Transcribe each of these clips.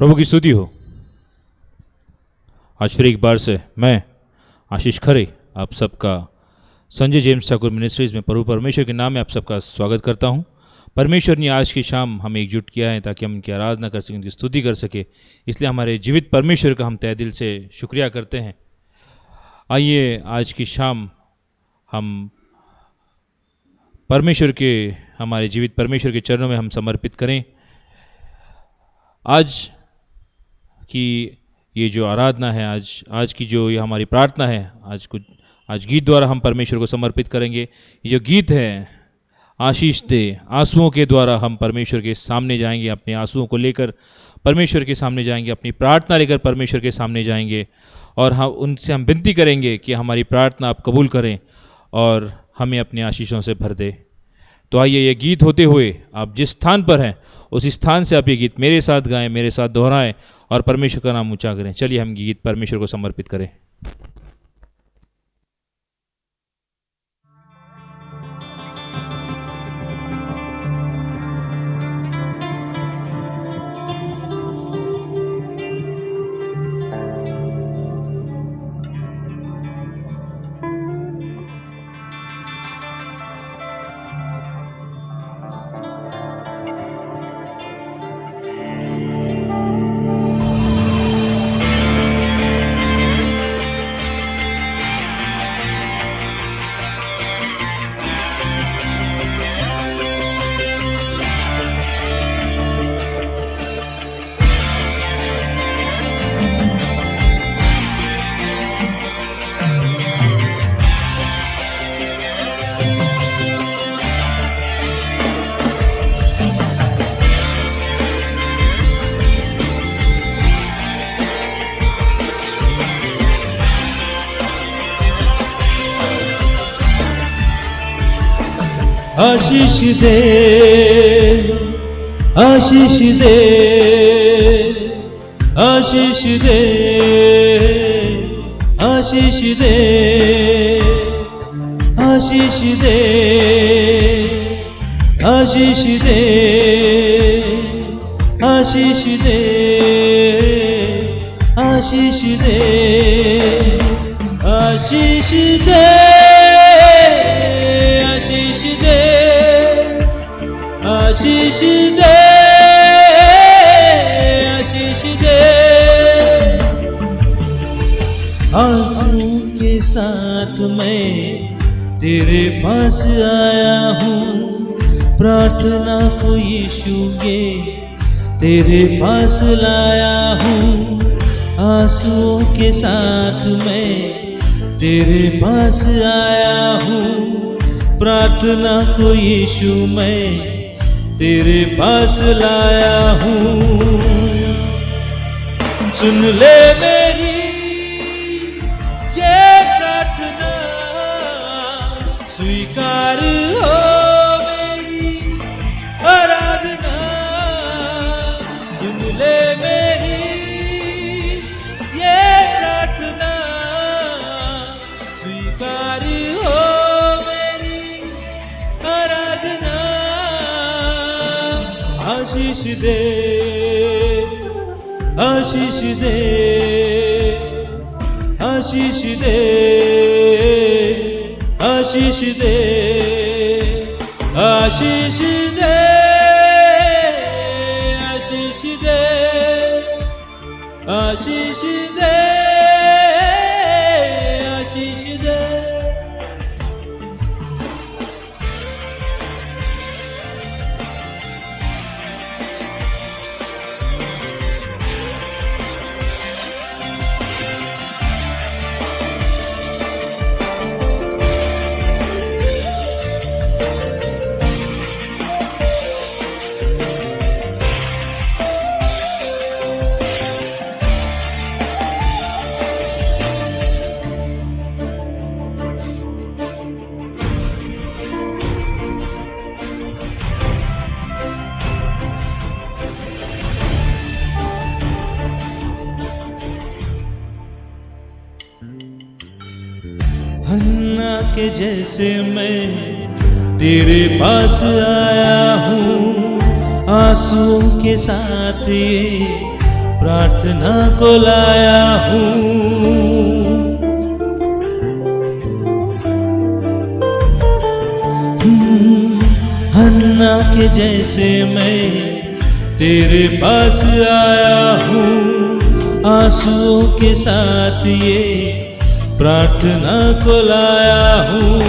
प्रभु की स्तुति हो। आज फिर एक बार से मैं आशीष खरे आप सबका संजय जेम्स ठाकुर मिनिस्ट्रीज में प्रभु परमेश्वर के नाम में आप सबका स्वागत करता हूं। परमेश्वर ने आज की शाम हमें एकजुट किया है ताकि हम उनकी आराधना कर सकें, उनकी स्तुति कर सके। इसलिए हमारे जीवित परमेश्वर का हम तहे दिल से शुक्रिया करते हैं। आइए आज की शाम हम परमेश्वर के, हमारे जीवित परमेश्वर के चरणों में हम समर्पित करें। आज की ये जो आराधना है, आज की जो ये हमारी प्रार्थना है, आज गीत द्वारा हम परमेश्वर को समर्पित करेंगे। ये जो गीत है, आशीष दे, आंसुओं के द्वारा हम परमेश्वर के सामने जाएंगे, अपने आंसुओं को लेकर परमेश्वर के सामने जाएंगे, अपनी प्रार्थना लेकर परमेश्वर के सामने जाएंगे और हम विनती करेंगे कि हमारी प्रार्थना आप कबूल करें और हमें अपने आशीषों से भर दे। तो आइए ये गीत होते हुए आप जिस स्थान पर हैं उस स्थान से आप ये गीत मेरे साथ गाएं, मेरे साथ दोहराएं और परमेश्वर का नाम ऊंचा करें। चलिए हम गीत परमेश्वर को समर्पित करें। आशीष दे, आशीष दे, आशीष दे, आशीष दे, आशीष दे, आशीष दे, आशीष दे, आशीष दे, आशीष दे, आशीष दे, आशीष दे। आंसू के साथ मैं तेरे पास आया हूँ, प्रार्थना को यीशु के तेरे पास लाया हूँ। आंसुओं के साथ मैं तेरे पास आया हूँ, प्रार्थना को यीशु मैं तेरे पास लाया हूँ। सुन ले मेरी ये प्रार्थना, स्वीकार हो मेरी आराधना। सुन ले मेरी ये प्रार्थना, स्वीकार हो मेरी आराधना। आशीष दे, आशीष दे, आशीष दे, आशीष दे, आशीष दे, आशीष दे, आशीष दे, आशीष दे। हन्ना के जैसे मैं तेरे पास आया हूँ, आंसुओं के साथ ये प्रार्थना को लाया हूँ। हन्ना के जैसे मैं तेरे पास आया हूँ, आंसुओं के साथ ये प्रार्थना को लाया हूँ।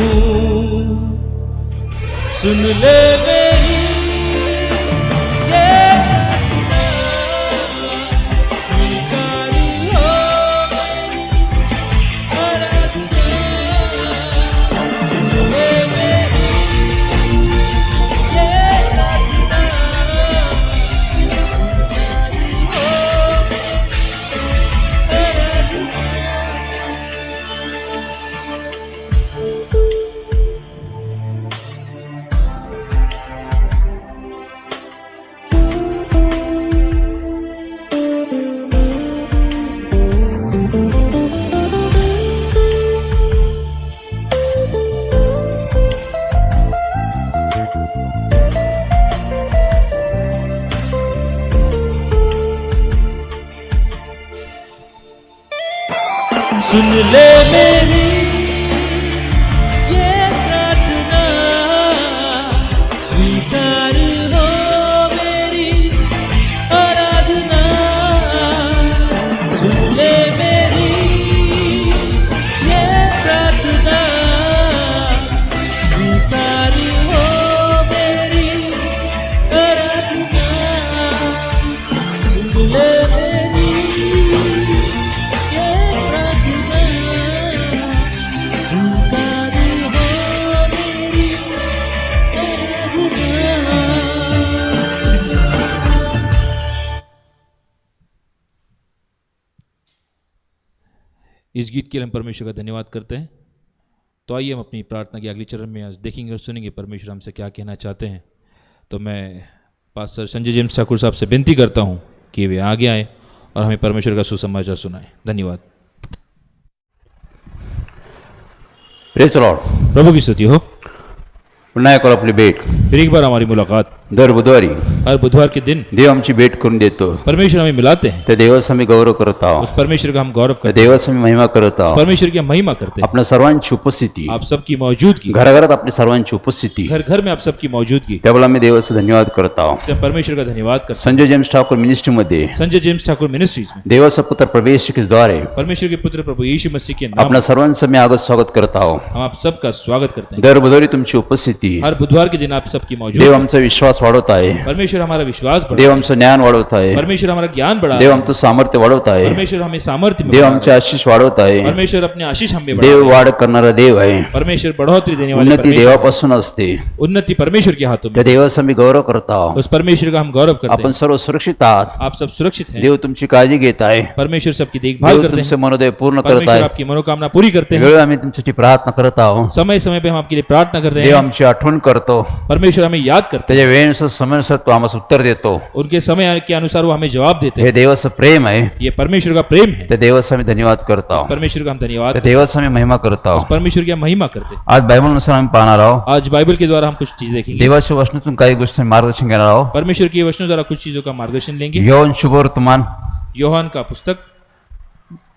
सुन ले मेरी ये प्रार्थना, स्वीकार हो आराधना। सुन ले मेरी ये प्रार्थना, सुन ले मेरी ये प्रार्थना, स्वीकार हो मेरी आराधना। सुन ले मेरी ये प्रार्थना, स्वीकार हो मेरी आराधना। सुन ले मेरी ये प्रार्थना, स्वीकार हो मेरी आराधना। इस गीत के लिए हम परमेश्वर का धन्यवाद करते हैं। तो आइए हम अपनी प्रार्थना के अगले चरण में आज देखेंगे और सुनेंगे परमेश्वर हमसे क्या कहना चाहते हैं। तो मैं पास्टर संजय जेम्स ठाकुर साहब से विनती करता हूं कि वे आगे आए और हमें परमेश्वर का सुसमाचार सुनाएं। धन्यवाद। Praise Lord. प्रभु की स्तुति हो। पुन्हा एक आपली भेट फिर एक बार हमारी मुलाकात दर बुधवारी हर बुधवार के दिन देव आमची भेट करून देतो। परमेश्वर हमें मिलाते हैं। त्या देवाचा आम्ही गौरव करत आहोत, उस परमेश्वर का हम गौरव त्या करते हैं, देवाचा आम्ही महिमा करत आहोत। परमेश्वर की हम महिमा करते हैं। आपल्या सर्वांची उपस्थिती, आप सबकी मौजूदगी, घराघरात आपली सर्वांची उपस्थिती, घर घर में आप सबकी मौजूदगी, त्यावेळेला आम्ही देवाचा धन्यवाद करत आहोत। इसलिए हम परमेश्वर का धन्यवाद करते संजय जेम्स ठाकूर मिनिस्ट्रीमध्ये हैं। संजय जेम्स ठाकुर मिनिस्ट्रीज में देवाचा पुत्र प्रवेश के द्वारे परमेश्वर के पुत्र प्रभु यीशु मसीह के नाम आपल्या सर्वांचं मी आगत स्वागत करत आहोत। हम आप सबका स्वागत करते हैं। दर बुधवारी तुमची उपस्थिती, हर बुधवार के दिन आप सबकी मौजूद देव आमचा विश्वास वाढवत आहे, परमेश्वर हमारा विश्वास बढ़ा, देव आमचं ज्ञान वाढवत आहे, परमेश्वर हमारा ज्ञान बढ़ा, देव आमचं सामर्थ्य वाढवत आहे, परमेश्वर हमें सामर्थ्य में देव बढ़ा, आमचे आशीष वाढवत आहे। परमेश्वर अपने आशीष हमें देव बढ़ा, वाढ करणारा देव आहे। परमेश्वर बढ़ोतरी देने वाले उन्नती परमेश्वर, देवापासून असते, उन्नति परमेश्वर के हाथों में। त्या देवाचा मी गौरव करत आहोत। उस परमेश्वर का हम गौरव करते आपण हैं। सर्व सुरक्षित आहात, आप सब सुरक्षित हैं। देव तुमची काळजी घेत आहे, परमेश्वर सबकी देखभाल देव करते तुमचे हैं। मनोदय पूर्ण करत परमेश्वर आहे। आपकी मनोकामना पूरी करते हैं। वेळ आम्ही तुमच्यासाठी प्रार्थना करत आहोत, समय समय पे हम आपके लिए प्रार्थना कर रहे देव हैं। आमची आठवण करतो, परमेश्वर हमें याद करते त्याच्या वेळेनुसार समयानुसार तो आम्हाला उत्तर देतो। हैं। उनके समय के अनुसार वो हमें जवाब देते हे हैं। देवाचं प्रेम आहे, ये परमेश्वर का प्रेम है। त्या देवाचा आम्ही धन्यवाद करत आहोत, परमेश्वर का हम धन्यवाद त्या करते हैं। देवाचा आम्ही महिमा करत आहोत। परमेश्वर की हम महिमा करते हैं। आज बायबलनुसार आम्ही पाहणार आहोत, आज बाइबल के द्वारा हम कुछ चीज देखेंगे। देवाच्या वचनातून काही गोष्टी मार्गदर्शन घेणार आहोत। परमेश्वर की वचनों द्वारा कुछ चीजों का मार्गदर्शन लेंगे। यौन शुभवर्तमान योहान का पुस्तक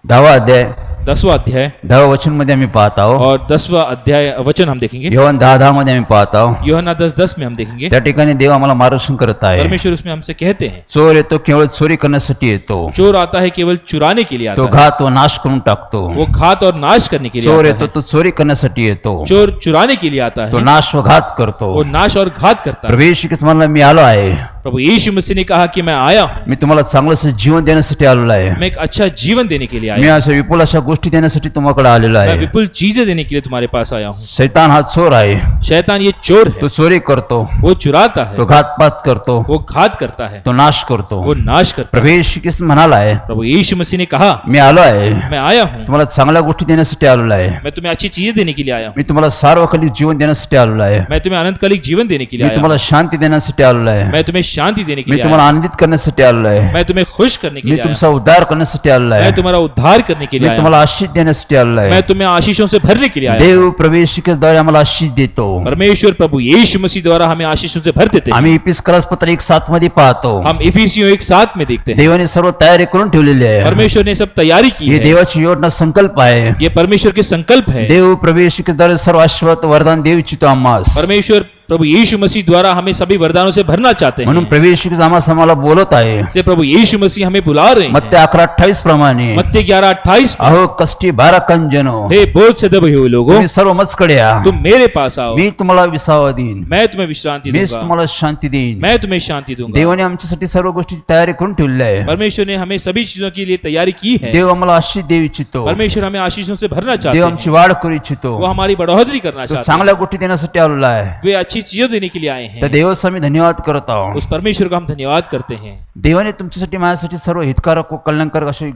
10वां अध्याय 10वां अध्याय 10 वचन मध्ये आम्ही पाहत आहोत। और 10वां अध्याय वचन हम देखेंगे। यौन 10:10 मध्ये आम्ही पाहत आहोत। योहाना 10:10 में हम देखेंगे। त्या ठिकाणी देव आम्हाला मार्गदर्शन करत आहे। परमेश्वर उसमें हमसे कहते हैं, चोर येतो केवळ चोरी करण्यासाठी येतो, चोर आता है केवल चुराने के लिए आता तो है, घात व नाश करून टाकतो। वो घात और नाश करने के लिए चोर आता येतो है। तो चोरी करण्यासाठी येतो, चोर चुराने के लिए आता तो है, नाश व घात करतो। वो नाश और घात करता है। प्रभू येशू ख्रिस्त म्हणाला, मी आलो आहे, प्रभु यीशु मसीह ने कहा कि मैं आया हूँ, मी तुम्हाला चांगलं जीवन देण्यासाठी आलेलो आहे। मैं एक अच्छा जीवन देने के लिए मी आया हूँ, अशा विपुल अशा गोष्टी देण्यासाठी तुम्हाकडे आलेलो मैं आहे। विपुल चीजें देने के लिए तुम्हारे पास आया हूँ। शैतान हा चोर आहे, शैतान ये चोर है, तो चोरी करतो, वो चुराता है, तो घातपात करतो, वो घात करता है, तो नाश करतो। वो नाश करता प्रभू येशू ख्रिस्त म्हणाला आहे, है। प्रभु यीशु मसीह ने कहा, मी आलो आहे, मैं आया हूँ, तुम्हाला चांगल्या गोष्टी देण्यासाठी आलेलो आहे। मैं तुम्हें अच्छी चीजें देने के लिए आया हूँ, मी तुम्हाला सार्वकालिक जीवन देण्यासाठी आलेलो आहे। मैं तुम्हें अनंतकालिक जीवन देने के लिए मी आया हूँ, तुम्हाला शांती देण्यासाठी आलेलो आहे। मैं तुम्हें शांति देने के मी लिए आया तुम्हाला हूँ, आनंदित करण्यासाठी आलेलो आहे। मैं तुम्हें खुश करने के मी लिए आया हूँ, तुमचा उद्धार करण्यासाठी आलेलो मैं आहे। तुम्हारा उद्धार करने के लिए मी आया हूँ, तुम्हाला तुम्हाला आशीष देण्यासाठी आलेलो आहे. मैं तुम्हें आशीषों से भरने के लिए आया हूं. देव प्रवेशिकेद्वारे आम्हाला आशीष देतो. परमेश्वर प्रभु यीशु मसीह द्वारा हमें आशीषों से भर देते हैं. आम्ही इपिस्करास पत्र 1:7 मध्ये पाहतो. हम इफिसियों 1:7 में देखते हैं. देवाने सर्व तयारी करून ठेवलेली आहे. परमेश्वर ने सब तैयारी की ही है. देवाची योजना संकल्प आहे. ये परमेश्वर के संकल्प है. देव प्रवेशिकेद्वारे सर्व आशीर्वाद वरदान देव इच्छितो आम्हास. परमेश्वर प्रभु यीशु मसीह द्वारा हमें सभी वरदानों से भरना चाहते म्हणून हैं. प्रवेशिक आम्हाला आम्हाला बोलत आहे. से प्रभु यीशु मसीह हमें बुला रहे मत्ते हैं. 11:28 प्रमाणे मत्ती 11:28 में, अहो कष्टी भाराखंजनो हे बोझ से दबे हुए लोगों, तुम्ही सर्व मजकडे या. तुम मेरे पास आओ, मी तुम्हाला विसावा देईन. मैं तुम्हें विश्रांति मीच दूंगा, तुम्हाला शांती देईन. मैं तुम्हें शांति दूंगा. देवाने आमच्यासाठी सर्व गोष्टीची तयारी करून ठेवली आहे. परमेश्वर ने हमें सभी चीजों के लिए तैयारी की है. देव आम्हाला आशीष देऊ इच्छितो. परमेश्वर हमें आशीषों से भरना देव चाहते आमची हैं. वाढ करू इच्छितो. वो हमारी बढ़ोतरी करना तो चाहते हैं. चांगल्या गोष्टी देण्यासाठी आलेला आहे. वे अच्छी चीजों देने के लिए आए त्या हैं. देवाचा आम्ही धन्यवाद करत आहोत. उस परमेश्वर का हम धन्यवाद करते हैं. देवाने तुमच्यासाठी माझ्यासाठी सर्व हितकारक व कल्याणकारक अशी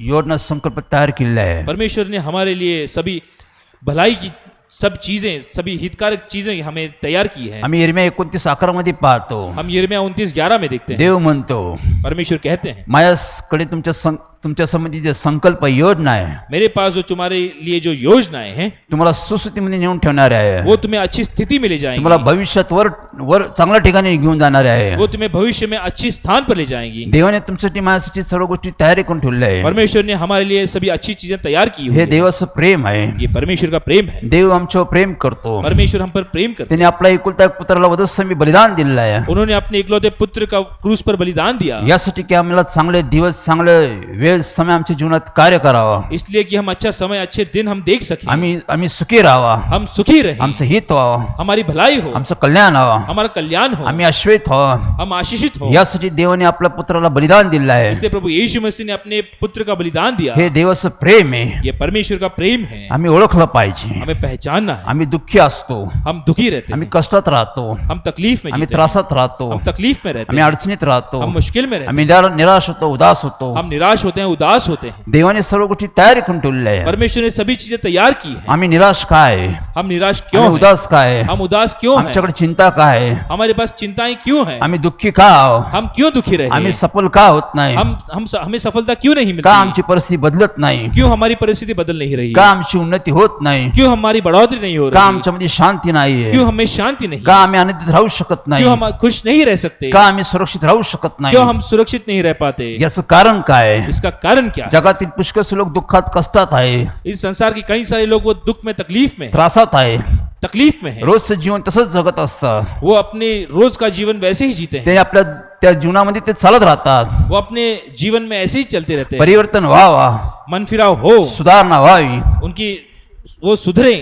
योजना संकल्प तयार केलेला आहे. परमेश्वर ने हमारे लिए सभी भलाई की सब चीजें, सभी हितकारक चीजें हमें तैयार की है. आम्ही यिर्मया 29:11 मध्ये पाहतो. हम यिर्मयाह 29:11 में देखते हैं. देव म्हणतो परमेश्वर कहते हैं, माझ्याकडे तुमच्या संबंधी जे संकल्प योजना आहे मेरे पास जो तुम्हारे लिए जो योजनाएं हैं तुम्हाला सुस्थितीमध्ये नेऊन ठेवणारे आहे. वो तुम्हें अच्छी स्थिति में ले तुम्हाला जाएंगी. भविष्यात वर वर चांगल्या ठिकाणी घेऊन जाणारे आहे. वो तुम्हें भविष्य में अच्छी स्थान पर ले जाएंगी. देवाने तुमच्यासाठी माझ्यासाठी सर्व गोष्टी तयारी करून ठेवली आहे. परमेश्वर ने हमारे लिए सभी अच्छी चीजें तैयार की हुई हे है. देवाचं प्रेम आहे. ये परमेश्वर का प्रेम है. देव आमच्यावर प्रेम करतो. परमेश्वर हम पर प्रेम करते त्याने आपल्या एकुलता एक पुत्राला वधस्तंभी बलिदान दिलेलं आहे. हैं. उन्होंने अपने इकलौते पुत्र का क्रूस पर बलिदान दिया, यासाठी की आम्हाला चांगले दिवस चांगले वेळ समय आमच्या जीवनात कार्य करावा. इसलिए कि हम अच्छा समय, अच्छे दिन हम देख सकें. आम्ही सुखी राहावा. हम सुखी रहे, आमचं हित व्हावं. हमारी भलाई हो, आमचं कल्याण व्हावं. हमारा कल्याण हो, आम्ही आश्वस्त व्हावं. हम आशीषित हो. यासाठी देवाने आपल्या पुत्राला बलिदान दिलेलं आहे. इसलिए प्रभु यीशु मसीह ने अपने पुत्र का बलिदान दिया. हे देवाचं प्रेम आहे. ये परमेश्वर का प्रेम है. आम्ही ओळखलं पाहिजे. हमें पहचानना है. आम्ही दुःखी असतो. हम दुखी रहते आम्ही हैं, कष्टात राहतो. हम तकलीफ में आम्ही जीते हैं, त्रासात राहतो. हम तकलीफ में रहते आम्ही हैं, अडचणीत राहतो. हम मुश्किल में रहते आम्ही निराश होतो, उदास होतो. हैं, हम निराश होते हैं, उदास होते हैं. देवाने सर्व गोष्टी तयारी करून ठेवलेल्या आहे. परमेश्वर ने सभी चीजें तैयार की है. आम्ही निराश काय आहे? हम निराश आम्ही क्यों हैं? उदास काय आहे? हम उदास क्यों हैं? आमच्याकडे चिंता काय आहे? हमारे पास चिंताएं क्यों हैं? आम्ही दुःखी का आहो? हम क्यों दुखी रहे? आम्ही सफल का होत नाही? हमें सफलता क्यों नहीं का मिलती? आमची परिस्थिती बदलत नाही? क्यों हमारी परिस्थिति बदल नहीं रही? का आमची उन्नती होत नाही? क्यों हमारी बढ़ोतरी नहीं हो का रही? आमच्यामध्ये शांती नाहीये? क्यों हमें शांति नहीं? का आम्ही आनंदित राहू शकत नाही? क्यों हम खुश नहीं रह सकते? का आम्ही सुरक्षित राहू शकत नाही? क्यों हम सुरक्षित नहीं रह पाते? याचं कारण काय आहे? इसका कारण क्या है? जगातील पुष्कळ लोक दुःखात कष्टात आहे, इस संसार के कई सारे लोग वो दुख में, तकलीफ में, त्रासात आहे, तकलीफ में है. रोजचं जीवन तसंच जगत असतं. वो अपने रोज का जीवन वैसे ही जीते हैं. ते आपल्या त्या जीवनामध्ये ते चालत राहतात. वो अपने जीवन में ऐसे ही चलते रहते हैं. परिवर्तन व्हावा, मन फिराव हो, सुधारणा व्हावी, उनकी वो सुधरे,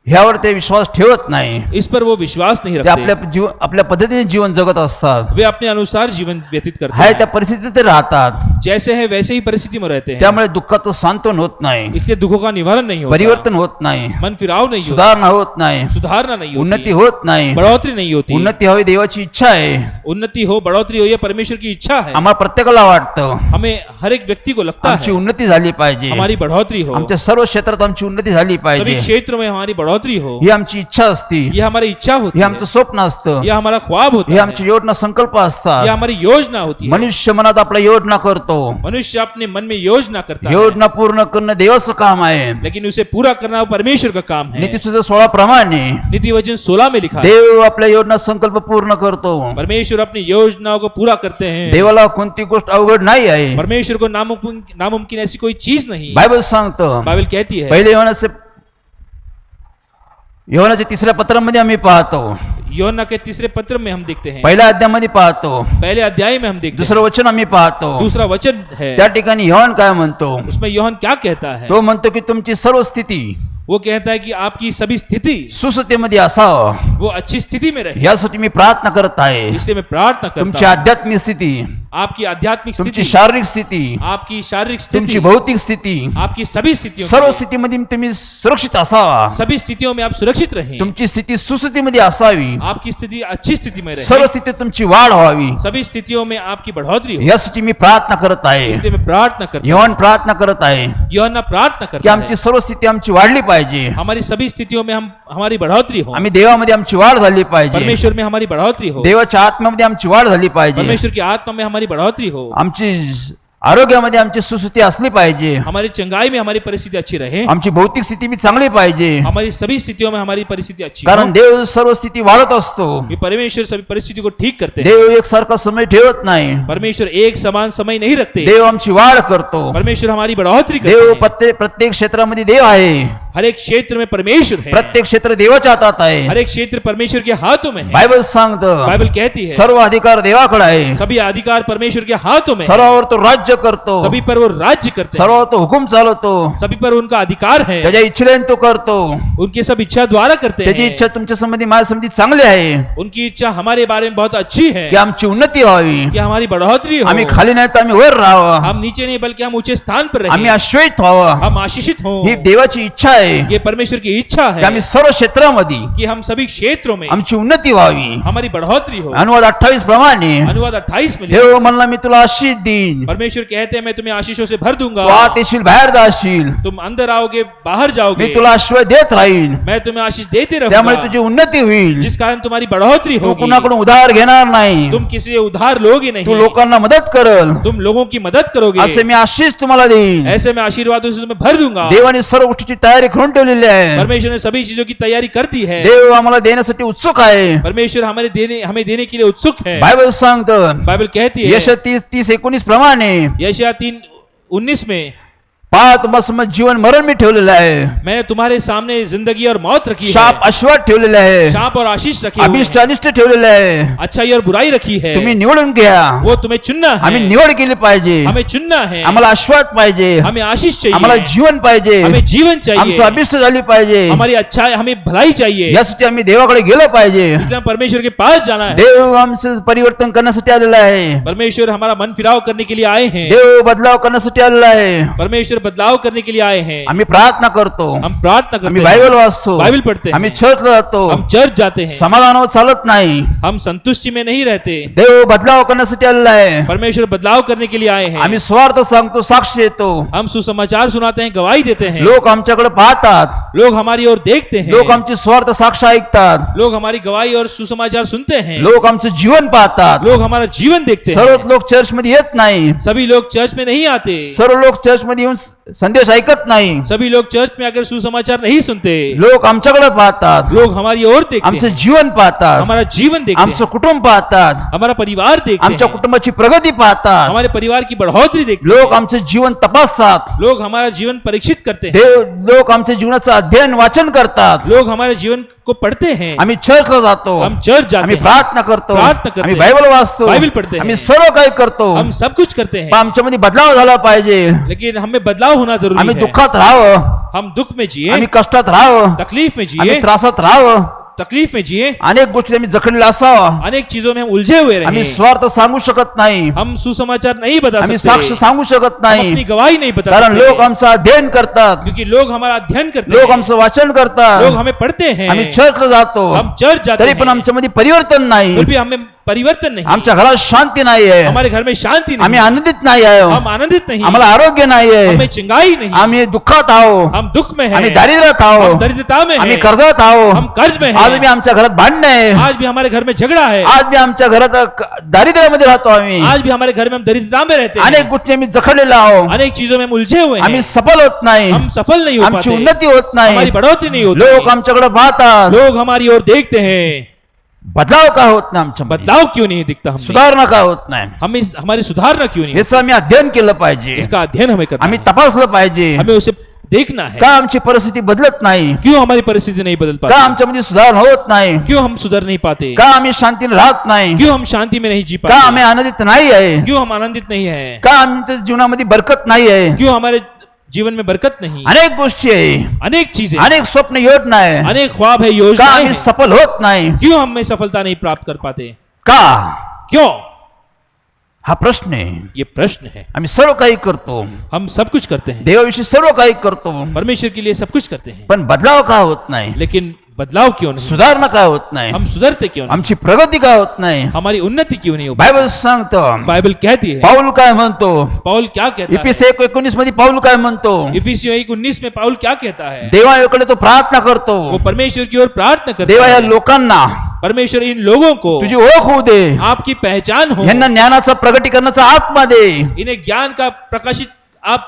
ह्यावर ते विश्वास ठेवत नाही. इस पर वो विश्वास नहीं ते आपल्या रखते. आपल्या पद्धतीने जीवन जगत असतात. वे अपने अनुसार जीवन व्यतीत करते हाय त्या हैं. परिस्थितीत ते राहतात. जैसे है वैसे ही परिस्थिति में रहते हैं. त्यामुळे दुःखाचं सांत्वन होत नाही, इसलिए दुखों का निवारण नहीं होता, परिवर्तन होत नाही, मन फिराव नहीं होता, सुधारणा होत नाही, सुधारना नहीं उन्नती होती, होत नाही. बढ़ोतरी नहीं होती. उन्नती हवी देवाची इच्छा आहे. उन्नति हो, बढ़ोतरी हो, ये परमेश्वर की इच्छा है. आम्हाला प्रत्येकाला वाटतं हमें हर एक व्यक्ति को लगता आमची है उन्नती झाली पाहिजे. हमारी बढ़ोतरी हो, आमच्या सर्व क्षेत्रात आमची उन्नती झाली सभी पाहिजे. क्षेत्रों में हमारी बढ़ोतरी हो. ही आमची इच्छा असती. ये हमारी इच्छा होती हे है, आमचं स्वप्न असतं. ये हमारा ख्वाब होता हे है, आमची योजना संकल्प ये असतात. हमारी योजना होती है. मनुष्य मनात आपल्या योजना करतो. मनुष्य अपने मन में योजना करता है, योजना पूर्ण करणं देवाचं काम आहे. लेकिन उसे पूरा करना वो परमेश्वर का काम है. नीतीसुद्धा 16 प्रमाणे नीति वचन 16 में लिखा है, देव आपल्या योजना संकल्प पूर्ण करतो. परमेश्वर अपनी योजनाओं को पूरा करते हैं. देवाला कोणती गोष्ट अवघड नाही आहे. परमेश्वर को नामुमकिन ऐसी कोई चीज नहीं. बायबल सांगतं. बाइबल कहती है, पहिले योहानाच्या 3ऱ्या पत्रामध्ये आम्ही पाहतो. यूहन्ना के 3 पत्र में हम देखते हैं, पहिल्या अध्यायामध्ये पाहतो. पहले अध्याय में हम देखते हैं, दुसरं वचन आम्ही पाहतो. दूसरा वचन है, त्या ठिकाणी योहान काय म्हणतो? उसमें यूहन्ना क्या कहता है? तो म्हणतो की तुमची सर्व स्थिती वो कहता है कि आपकी सभी स्थिति सुस्थितीमध्ये असावं वो अच्छी स्थिति में रहे. यासाठी मी प्रार्थना करत आहे. इसलिए मैं प्रार्थना तुमची करता हूं, आध्यात्मिक स्थिती, आपकी आध्यात्मिक तुमची स्थिति, शारीरिक स्थिती, आपकी शारीरिक तुमची स्थिति, भौतिक स्थिती, आपकी सभी स्थितियों सर्व में, स्थितीमध्ये तुम्ही सुरक्षित असावा. सभी स्थितियों में आप सुरक्षित रहें. तुमची स्थिती सुस्थितीमध्ये असावी. आपकी स्थिति अच्छी स्थिति में सर्व रहे. स्थितीत तुमची वाढ व्हावी सभी स्थितियों में आपकी बढ़ोतरी हो. यासाठी मी प्रार्थना करत आहे. इसलिए मैं प्रार्थना करता हूं, योहान प्रार्थना करत आहे यूहन्ना प्रार्थना की करता आमची है, सर्व स्थिती आमची वाढली पाहिजे. हमारी सभी स्थितियों में हमारी बढ़ोतरी हो. आम्ही देवामध्ये आमची वाढ झाली पाहिजे. परमेश्वर में हमारी बढ़ोतरी हो. देवाच्या आत्म्यामध्ये आमची वाढ झाली पाहिजे. परमेश्वर की आत्मा में हमारी बढ़ोतरी हो. आमची आरोग्यामध्ये आमची सुस्थिती असली पाहिजे, हमारी चंगाई में हमारी परिस्थिति अच्छी रहे, आमची भौतिक स्थिती बी चांगली पाहिजे, हमारी सभी स्थितियों में हमारी परिस्थिति अच्छी हो, कारण देव सर्व स्थिती वाढत असतो. कि परमेश्वर सभी परिस्थिति को ठीक करते हैं. देव एकसारखा समय ठेवत नाही. परमेश्वर एक समान समय नहीं रखते. देव आमची वाढ करतो. परमेश्वर हमारी बढ़ोतरी करते देव हैं. प्रत्येक क्षेत्रामध्ये देव आहे. हर एक क्षेत्र में परमेश्वर है. प्रत्येक क्षेत्र देवाच्या हातात आहे. हर एक क्षेत्र परमेश्वर के हाथों में है. बायबल सांगतं बाइबल कहती है सर्व अधिकार देवाकडे आहे. सभी अधिकार परमेश्वर के हाथों में है. सर्वावर तो राज्य करतो, सभी पर वो राज्य करते हैं. सर्वावर तो हुकुम चालवतो, सभी पर उनका अधिकार है. त्याच्या इच्छेने तो करतो. उनकी सब इच्छा द्वारा करते त्याची हैं. इच्छा तुमच्या संबंधी माझ्या संबंधी चांगली आहे, उनकी इच्छा हमारे बारे में बहुत अच्छी है की आमची उन्नती व्हावी, कि हमारी बढ़ोतरी हो. आम्ही खाली नाही तर आम्ही वर राहावं, हम नीचे नहीं बल्कि हम ऊंचे स्थान पर आम्ही रहें. आश्वस्त व्हावं. हम आशीषित हो. ही देवाची इच्छा आहे ये परमेश्वर की इच्छा की है आम्ही सर्व क्षेत्रामध्ये कि हम सभी क्षेत्रों में आमची उन्नती व्हावी. हमारी बढ़ोतरी हो. अनुवाद 28 प्रमाणे अनुवाद 28 में लिखा देव म्हणला मी तुला आशीष देईन, परमेश्वर कहते हैं मैं तुम्हें आशीषों से भर दूंगा. तू आत येशील बाहेर जाशील, तुम अंदर आओगे बाहर जाओगे. मी तुला आशीर्वाद देत राहीन, मैं तुम्हें आशीष देते त्यामुळे रहूंगा तुझी उन्नती होईल. जिस कारण तुम्हारी बढ़ोतरी तू होगी. कुणाकडून उधार घेणार नाही, तुम किसी से उधार लोगे तू नहीं. लोकांना मदत करल, तुम लोगों की मदद करोगे. असे मी आशीष तुम्हाला देईन. ऐसे में आशीर्वादों से तुम्हें भर दूंगा. देवाने सर्व गोष्टीची तयारी करून ठेवलेली आहे. परमेश्वर ने सभी चीजों की तैयारी कर दी है. देव आम्हाला देण्यासाठी उत्सुक आहे. परमेश्वर हमें देने के लिए उत्सुक है. बायबल सांगतं बाइबल कहती है यश 30:19 प्रमाणे यशायाह 3:19 में पहा तुम्हाला जीवन मरण मी ठेवलेलं आहे, मैंने तुम्हारे सामने जिंदगी और मौत रखी शाप है. आशीर्वाद ठेवलेले आहे, शाप और आशीष रखी हुई अभिष्ट है. अनिष्ट ठेवलेले आहे. अच्छाई और बुराई रखी है. तुम्ही निवडून घ्या. वो तुम्हें चुनना आम्ही है. निवड केली पाहिजे. हमें चुनना है. आम्हाला आशीर्वाद पाहिजे, हमें आशीष आम्हाला चाहिए. जीवन पाहिजे, हमें जीवन चाहिए. आमचं अभिष्ट झाली पाहिजे. हमारी अच्छा हमें भलाई चाहिए. यासाठी आम्ही देवाकडे गेलं पाहिजे. इसलिए हम परमेश्वर के पास जाना है. देव आमचं परिवर्तन करण्यासाठी आलेला आहे. परमेश्वर हमारा मन फिराव करने के लिए आए हैं. देव बदलाव करण्यासाठी आलेला आहे. परमेश्वर बदलाव करने के लिए आए हैं. आम्ही प्रार्थना करतो, हम प्रार्थना करते आम्ही हैं. बायबल वाचतो, बाइबल पढ़ते हैं. आम्ही चर्चला जातो. हम चर्च जाते हैं. समाधानावर चालत नाही. हम संतुष्टि में नहीं रहते. देव बदलाव करण्यासाठी आलेला आहे. परमेश्वर बदलाव करने के लिए आए हैं. आम्ही स्वार्थ सांगतो, साक्ष देतो. हम सुसमाचार सुनाते हैं, गवाही देते हैं. लोक आमच्याकडे पाहतात, लोग हमारी ओर देखते हैं. लोक आमची स्वार्थ साक्ष ऐकतात, लोग हमारी गवाही और सुसमाचार सुनते हैं. लोक आमचं जीवन पाहतात. लोग हमारा जीवन देखते सर्व हैं. लोक चर्च मध्ये येत नाही, सभी लोग चर्च में नहीं आते. सर्व लोक चर्च मध्ये येऊन संदेश ऐकत नाही. सभी लोग चर्च में आकर सुसमाचार नहीं सुनते. लोक आमच्याकडे पाहतात, लोग हमारी ओर देखते आमचं हैं. जीवन पाहतात, हमारा जीवन देखते आमचं हैं. कुटुंब पाहतात, हमारा परिवार देखते आमच्या हैं. कुटुंबाची प्रगती पाहतात. हमारे परिवार की बढ़ोतरी देखते लोक हैं. आमचं जीवन तपासतात. लोग हमारा जीवन परीक्षित करते हैं. लोक आमच्या जीवनाचं अध्ययन वाचन करतात. लोग हमारे जीवन को पढ़ते हैं. आम्ही चर्चला जातो, हम चर्च जाते आम्ही हैं. प्रार्थना करतो, प्रार्थना करते आम्ही हैं. बायबल वाचतो, बायबल पढ़ते हैं. आम्ही सर्व काही करतो. हम सब कुछ करते पण हैं. आमच्यामध्ये बदलाव झाला पाहिजे. लेकिन हमें बदलाव होना जरूरी आम्ही है. दुःखात राहावं, हम दुख में जिए, आम्ही कष्टात राहावं, तकलीफ में आम्ही जिए, त्रासात राहावं, तकलीफ में जिए, अनेक गोष्टी आम्ही जखडलेला असावा. अनेक चीजों में हम उलझे हुए आम्ही रहे. स्वार्थ सांगू शकत नाही, हम सुसमाचार नहीं बता आम्ही साक्ष सकते. सांगू शकत हम अपनी नाही, गवाही नहीं बता कारण लोक सकते. आमचं अध्ययन करतात, क्योंकि लोग हमारा अध्ययन करते लोक हैं. आमचं वाचन लोग करतात. हमें पढ़ते हैं. आम्ही चर्चला जातो, हम चर्च जाते तरी पण हैं. आमच्यामध्ये परिवर्तन नाही. फिर भी हमें परिवर्तन नहीं. आमच्या घरात शांती नाही आहे, हमारे घर में शांति आम्ही नहीं. आनंदित नाही आहे, हम आनंदित नहीं. आम्हाला आरोग्य नाही आहे, हमें चिंगाई नहीं. आम्ही दुःखात आहो, हम दुख में आम्ही हैं. दारिद्र्यात हम आहो, दरिद्रता में आम्ही हैं. कर्जात आहो. हम कर्ज में आज हैं. मी आमच्या घरात भांडण आहे, आज भी हमारे घर में झगड़ा है. आज मी आमच्या घरात दारिद्र्यामध्ये राहतो. आम्ही आज भी हमारे घर में हम दरिद्रता में रहते अनेक हैं. गोष्टी आम्ही जखडलेला आहो, अनेक चीजों में हम उलझे हुए आम्ही हैं. सफल होत नाही, हम सफल नहीं हो आमची पाते. उन्नती होत हमारी नाही. बढ़ोतरी नहीं लोक होती. आमच्याकडे पाहतात, लोग हमारी ओर देखते हैं. बदलाव का होत नाही, आमच्या बदलाव क्यों नहीं दिखता हमें? सुधारणा का होत नाही. हमारी सुधारना क्यों नहीं? याचं आम्ही अध्ययन केलं पाहिजे, इसका अध्ययन हमें करना आम्ही है. तपासलं पाहिजे. हमें उसे देखना है. का आमची परिस्थिती बदलत नाही, क्यों हमारी परिस्थिति नहीं बदल का पाती? आमच्यामध्ये सुधारणा होत नाही, क्यों हम सुधर नहीं पाते? का आम्ही शांतीने राहत नाही, क्यों हम शांति में नहीं जी का पाते? आम्ही आनंदित नाही आहे, क्यों हम आनंदित नहीं है? का आमच्या जीवनामध्ये बरकत नाही आहे. क्यों हमारे जीवन में बरकत नहीं? अनेक गोष्टी आहे, अनेक चीजें, अनेक स्वप्न योजना आहे, अनेक ख्वाब है, का योजनाएं आम्ही हैं. सफल होत नाही. क्यों हमें सफलता नहीं प्राप्त कर पाते? का क्यों? हा प्रश्न आहे. ये प्रश्न है. आम्ही सर्व काही करतो, हम सब कुछ करते हैं, देवाविषयी सर्व काही करतो, परमेश्वर के लिए सब कुछ करते हैं, पण बदलाव का होत नाही. लेकिन बदलाव क्यों नहीं, सुधारणा काय होत नाही, हम सुधरते क्यों नहीं, आमची प्रगती काय होत नाही. हमारी उन्नति क्यों नहीं हो. बायबल सांगतो, बाइबल कहती है, पाऊल काय म्हणतो, पाउल क्या कहता है, इफिसी 1:19 मध्ये पाऊल काय म्हणतो, इफिसियों 1:19 में पाउल क्या कहता है, देवाकडे तो प्रार्थना करतो, वो परमेश्वर की ओर प्रार्थना करता देवा या है, लोकांना परमेश्वर इन लोगों को तुझी ओळख होऊ दे, आपकी पहचान हो, यांना ज्ञानाचा प्रगटीकरणाचा आत्मा दे. इन्हें ज्ञान का प्रकाशित आप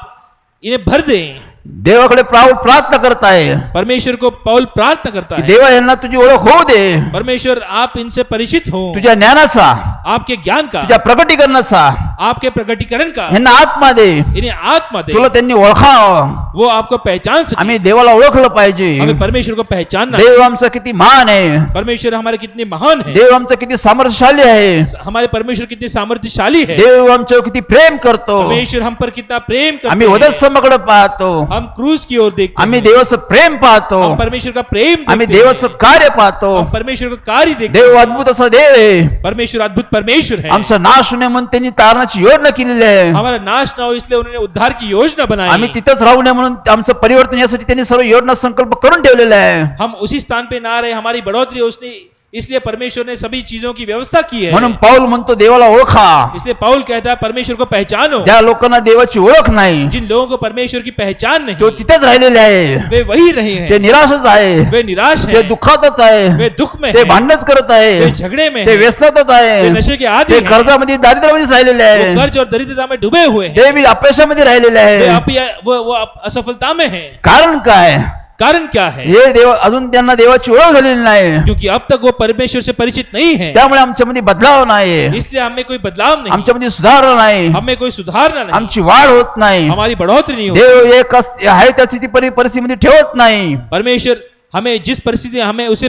इन्हें भर दें. देवाकडे पाऊल प्रार्थना करताय परमेश्वर को पाउल प्रार्थना करता की है, देवा यांना तुझी ओळख होऊ दे, परमेश्वर आप इनसे परिचित हो, तुझ्या ज्ञानाचा, आपके ज्ञान का, तुझ्या प्रगटीकरणाचा आपके प्रकटीकरण का, यांना आत्मा दे, इन्हें आत्मा दे, तुला त्यांनी ओळखावं. वो आपको पहचान सके. आम्ही देवाला ओळखलं पाहिजे. हमें परमेश्वर को पहचानना है. देव आमचा किती महान आहे, परमेश्वर हमारे कितने महान है, देव आमचा किती सामर्थ्यशाली आहे, हमारे परमेश्वर कितने सामर्थ्यशाली है, देव आमच्यावर किती प्रेम करतो. परमेश्वर हम पर कितना प्रेम करते आम्ही हैं. वधस्तंभाकडे पाहतो, हम क्रूस की ओर देखते आम्ही हैं, देवाचं प्रेम पाहतो, हम परमेश्वर का प्रेम आम्ही देखते हैं, देवाचं कार्य पाहतो. हम परमेश्वर का कार्य देखते देव हैं. अद्भुत असा देव आहे. परमेश्वर अद्भुत परमेश्वर है. आमचा नाश होणे म्हणून त्यांनी तारणाची योजना केलेली आहे. हमारा नाश ना हो इसलिए उन्होंने उद्धार की योजना बनाई. आम्ही तिथंच राहू नये म्हणून आमचं परिवर्तन यासाठी त्यांनी सर्व योजना संकल्प करून ठेवलेला आहे. हम उसी स्थान पे ना रहे, हमारी बढ़ोतरी हो, उसने इसलिए परमेश्वर ने सभी चीजों की व्यवस्था की है. म्हणून पाऊल म्हणतो देवाला ओळखा. इसलिए पाउल कहता है परमेश्वर को पहचानो. ज्या लोकांना देवाची ओळख नाही जिन लोगों को परमेश्वर की पहचान तो नहीं, तिथेच राहिलेले आहे, वे वही रहे ते हैं, निराशच आहे, वे निराश ते हैं, दुःखातच आहे, वे दुख में ते हैं, भांडणच करत वे आहे, झगड़े में ते हैं, व्यसनातच वे आहे, नशे के आदी ते हैं, कर्जामध्ये दारिद्र्यामध्येच राहिलेले वो आहे, कर्ज और दरिद्रता में डूबे हुए हैं, ते बी अपयशामध्ये राहिलेले वे आहे. वो असफलता में हैं. कारण काय, कारण क्या है? हे देव अजून त्यांना देवाची ओळख झालेली नाही, क्योंकि अब तक वो परमेश्वर से परिचित नहीं है, त्यामुळे आमच्यामध्ये बदलाव नाही, इसलिए हमें कोई बदलाव नहीं, आमच्यामध्ये सुधारणा नाही, हमें कोई सुधारना नहीं, आमची वाढ होत नाही. हमारी बढ़ोतरी नहीं होती. देव एक आहे त्या स्थिती परिस्थितीमध्ये ठेवत नाही. परमेश्वर हमें जिस परिस्थिति हमें उसी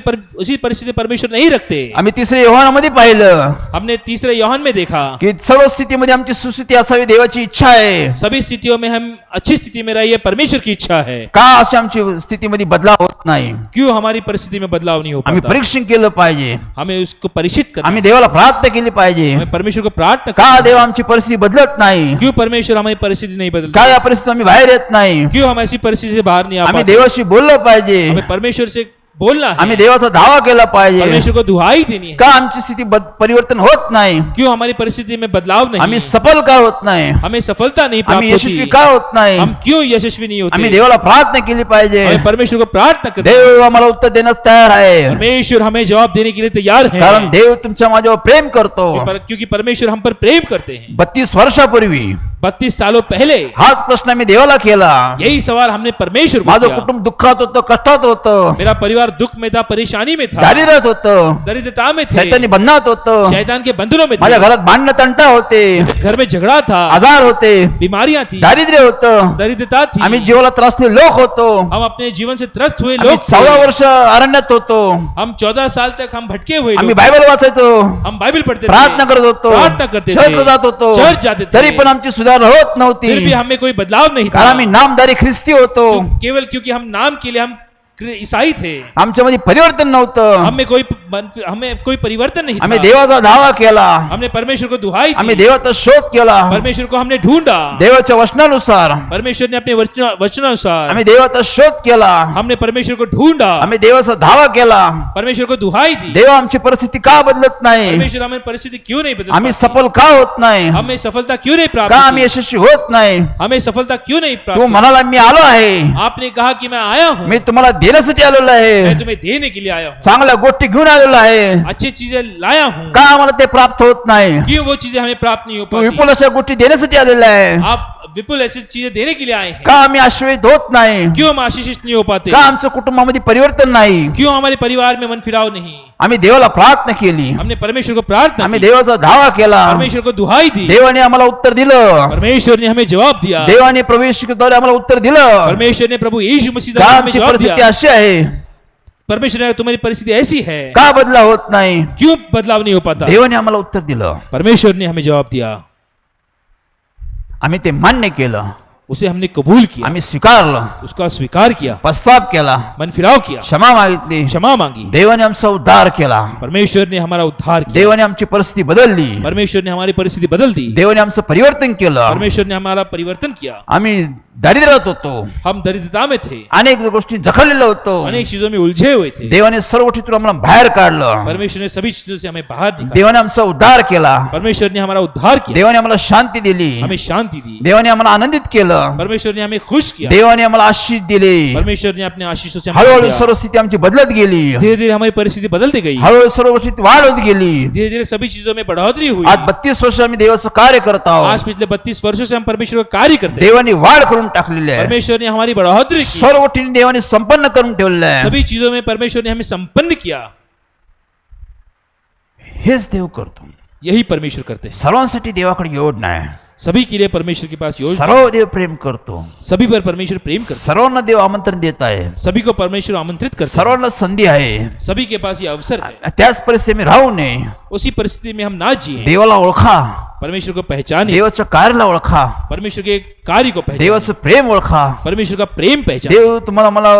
परिस्थिति परमेश्वर नहीं रखते. आम्ही तिसऱ्या योहानामध्ये पाहिलं हमने तीसरे यूहन्ना में देखा, की सर्व स्थितीमध्ये आमची सुस्थिती असावी देवाची इच्छा आहे. सभी स्थितियों में हम अच्छी स्थिति में रहिए, परमेश्वर की इच्छा है. का अशी आमची स्थितीमध्ये बदलाव होत नाही, क्यों हमारी परिस्थिति में बदलाव नहीं हो आम्ही पाता? परीक्षण केलं पाहिजे, हमें उसको परिचित करना, आम्ही देवाला प्रार्थना केली पाहिजे. हमें परमेश्वर को प्रार्थना का करना. देव आमची परिस्थिती बदलत नाही, क्यों परमेश्वर हमारी परिस्थिति नहीं बदलता? का या परिस्थितीत आम्ही बाहेर येत नाही. क्यों हम ऐसी परिस्थिति से बाहर नहीं आ आम्ही पाते? देवाशी बोललं पाहिजे, हमें परमेश्वर से बोलना है, आम्ही देवाचा धावा केला पाहिजे. परमेश्वर को दुहाई देनी है. का आमची स्थिती परिवर्तन होत नाही, क्यों हमारी परिस्थिति में बदलाव नहीं? आम्ही सफल का होत नाही, हमें सफलता नहीं आम्ही प्राप्त यशस्वी होती. का होत नाही. हम क्यों यशस्वी नहीं आम्ही होते? देवाला प्रार्थना केली पाहिजे. हमें परमेश्वर को प्रार्थना करनी है. देव आम्हाला उत्तर देण्यास तयार आहे, परमेश्वर हमें जवाब देने के लिए तैयार है, कारण देव तुमच्या माझ्यावर प्रेम करतो. क्योंकि परमेश्वर हम पर प्रेम करते हैं. 32 वर्षापूर्वी 32 सालों पहले हाच प्रश्न मी देवाला केला. यही सवाल हमने परमेश्वर को माझं किया. कुटुंब दुःखात होतं, कष्टात होतं, मेरा परिवार दुख में था, परेशानी में था, दारिद्र्यात होतं, दरिद्रता में थे, शैतानी बंधनात होतं, शैतान के बंधनों में माझ्या थे, घरात भांडण तंटा होते, घर में झगड़ा था, आजार होते, बीमारियां थी, दारिद्र्य होतं, दरिद्रता थी. आम्ही जीवाला त्रासले लोक होतो. हम अपने जीवन से त्रस्त हुए आम्ही लोग थे. 14 वर्ष अरण्यात होतो. हम 14 साल तक हम भटके हुए आम्ही लोग. बायबल वाचायचो, हम बाइबल पढ़ते प्रार्थना थे, करत होतो, प्रार्थना करते थे, चर्चला जात होतो, चर्च जाते थे, तरी पण आमची सुधारणा होत फिर भी नव्हती, हमें कोई बदलाव नहीं कारण था. आम्ही नामदारी ख्रिस्ती होतो. केवल क्योंकि हम नाम के लिए हम ईसाई थे, आमच्यामध्ये परिवर्तन नव्हतं. हमें कोई परिवर्तन नहीं आम्ही था. देवाचा धावा केला, हमने परमेश्वर को दुहाई आम्ही दी, देवाचा शोध केला, परमेश्वर को हमने ढूंढा, देवाच्या वचनानुसार परमेश्वर ने अपने वचनानुसार आम्ही देवाचा शोध केला, हमने परमेश्वर को ढूंढा, आम्ही देवाचा धावा केला. परमेश्वर को दुहाई दी. देव आमची परिस्थिती का बदलत नाही, परमेश्वर हमें परिस्थिति क्यों नहीं बदल आम्ही पाती? सफल का होत नाही, हमें सफलता क्यों नहीं प्राप्त का होती? आम्ही यशस्वी होत नाही. हमें सफलता क्यों नहीं प्राप्त तू होती? म्हणाला मी आलो आहे, आपने कहा कि मैं आया हूँ, मी तुम्हाला देण्यासाठी आलेलो आहे, मैं तुम्हें देने के लिए आया हूँ, चांगल्या गोष्टी घेऊन आलेलो आहे. अच्छी चीजें लाया हूँ. का आम्हाला ते प्राप्त होत नाही. क्यों वो चीजें हमें प्राप्त नहीं हो तू पाती? विपुल अशा गोष्टी देण्यासाठी आलेला आहे. आप विपुल ऐसी चीजें देने के लिए आए हैं. का आम्ही आश्रयित होत नाही, क्यों हम आशीषित नहीं हो पाते? का आमच्या कुटुंबामध्ये परिवर्तन नाही. क्यों हमारे परिवार में मन फिराव नहीं? आम्ही देवाला प्रार्थना केली, हमने परमेश्वर को प्रार्थना आम्ही की, देवाचा धावा केला, परमेश्वर को दुहाई दी, देवाने आम्हाला उत्तर दिलं, परमेश्वर ने हमें जवाब दिया, देवाने प्रवेशद्वारे आम्हाला उत्तर दिलं. परमेश्वर ने प्रभु यीशु मसीह का द्वारा हमें आमची जवाब परिस्थिती दिया. अशी आहे, परमेश्वर ने तुम्हारी परिस्थिति ऐसी है, का बदला होत नाही. क्यों बदलाव नहीं हो पाता? देवाने आम्हाला उत्तर दिलं, परमेश्वर ने हमें जवाब दिया, आम्ही ते मान्य केलं, उसे हमने कबूल किया, आम्ही स्वीकारलं, उसका स्वीकार किया, पश्चाताप केला, मन फिराव किया, क्षमा मागितली. क्षमा मांगी. देवाने आमचा उद्धार केला, परमेश्वर ने हमारा उद्धार किया, देवाने आमची परिस्थिती बदलली, परमेश्वर ने हमारी परिस्थिति बदल दी, देवाने आमचं परिवर्तन केलं. परमेश्वर ने हमारा परिवर्तन किया. आम्ही दारिद्र्यात होतो, हम दरिद्रता में थे, अनेक गोष्टी जखडलेलो होतो. अनेक चीजों में उलझे हुए थे. देवाने सर्व गोष्टीतून आम्हाला बाहेर काढलं. परमेश्वर ने सभी चीजों से हमें बाहर निकाला. देवाने आमचा उद्धार केला. परमेश्वर ने हमारा उद्धार किया, देवाने आम्हाला शांती दिली. हमें शांति दी. देवाने आम्हाला आनंदित केलं. परमेश्वर ने हमें खुश किया. देवाने आम्हाला आशीष दिली. परमेश्वर ने अपने आशीषों से हमें हळूहळू दिया. सर्व स्थिती आमची बदलत गेली. धीरे धीरे हमारी परिस्थिति बदलती गई. हळूहळू सर्व गोष्टीत वाढ होत गेली. धीरे धीरे सभी चीजों में बढ़ोतरी हुई. आज 32 वर्ष आम्ही देवाचं कार्य करत आज आहोत. पिछले 32 वर्षों से हम परमेश्वर का कार्य करते हैं. देवाने वाढ करून टाकलेली आहे. परमेश्वर ने हमारी बढ़ोतरी की. सर्व गोष्टी देवाने संपन्न करून ठेवलेलं आहे. सभी चीजों में परमेश्वर ने हमें संपन्न किया. हेच देव करतो. यही परमेश्वर करते हैं. सर्वांसाठी देवाकडे योजना आहे. सभी के लिए परमेश्वर के पास योजना. सर्व देव प्रेम करतो. सभी पर परमेश्वर प्रेम करते सर्वांना देव आमंत्रण देत आहे. हैं. सभी को परमेश्वर आमंत्रित करते हैं. सर्वांना संधी आहे. सभी के पास ये अवसर है. त्याच परिस्थिती में राहू नये. उसी परिस्थिति में हम ना जिए. देवाला ओळखा. परमेश्वर को पहचाने. देवाच्या कार्याला ओळखा. परमेश्वर के कार्य को पहचाने. देवाचं प्रेम ओळखा. परमेश्वर का प्रेम पहचाने. देव तुम्हाला मला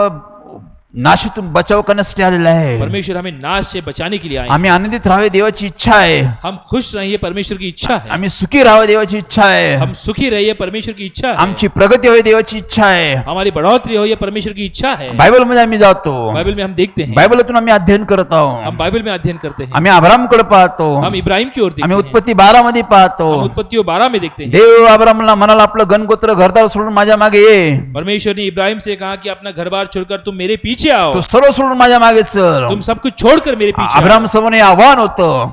नाशीतून बचाव करण्यासाठी आलेला आहे. परमेश्वर हमें नाश से बचाने के लिए आए. आम्ही आनंदित राहावे देवाची इच्छा आहे. हम खुश रहिए, परमेश्वर की इच्छा है. आम्ही सुखी राहावे देवाची इच्छा आहे. हम सुखी रहिए, परमेश्वर की इच्छा है. आमची प्रगती होई देवाची इच्छा आहे. हमारी बढ़ोतरी हो, ये परमेश्वर की इच्छा है. बायबल मध्ये आम्ही जातो. बाइबल में हम देखते हैं. बायबलातून आम्ही अध्ययन करत हम आहोत. बाइबल में अध्ययन करते हैं. आम्ही अब्रामकडे पाहतो. हम इब्राहिम की ओर देखते आम्ही हैं. उत्पत्ती 12 मध्ये पाहतो. हम उत्पत्ति 12 में देखते हैं. देव अब्रामला म्हणाला आपलं गणगोत्र घरदार सोडून माझ्या मागे ये. परमेश्वर ने इब्राहिम से कहा कि अपना घर बार छोड़कर तुम मेरे पीछे आओ. तो सर्व सोडून माझ्या मागे चल. तुम सब कुछ छोड़कर मेरे पीछे आओ. अब्राम समोर हे आव्हान होतं.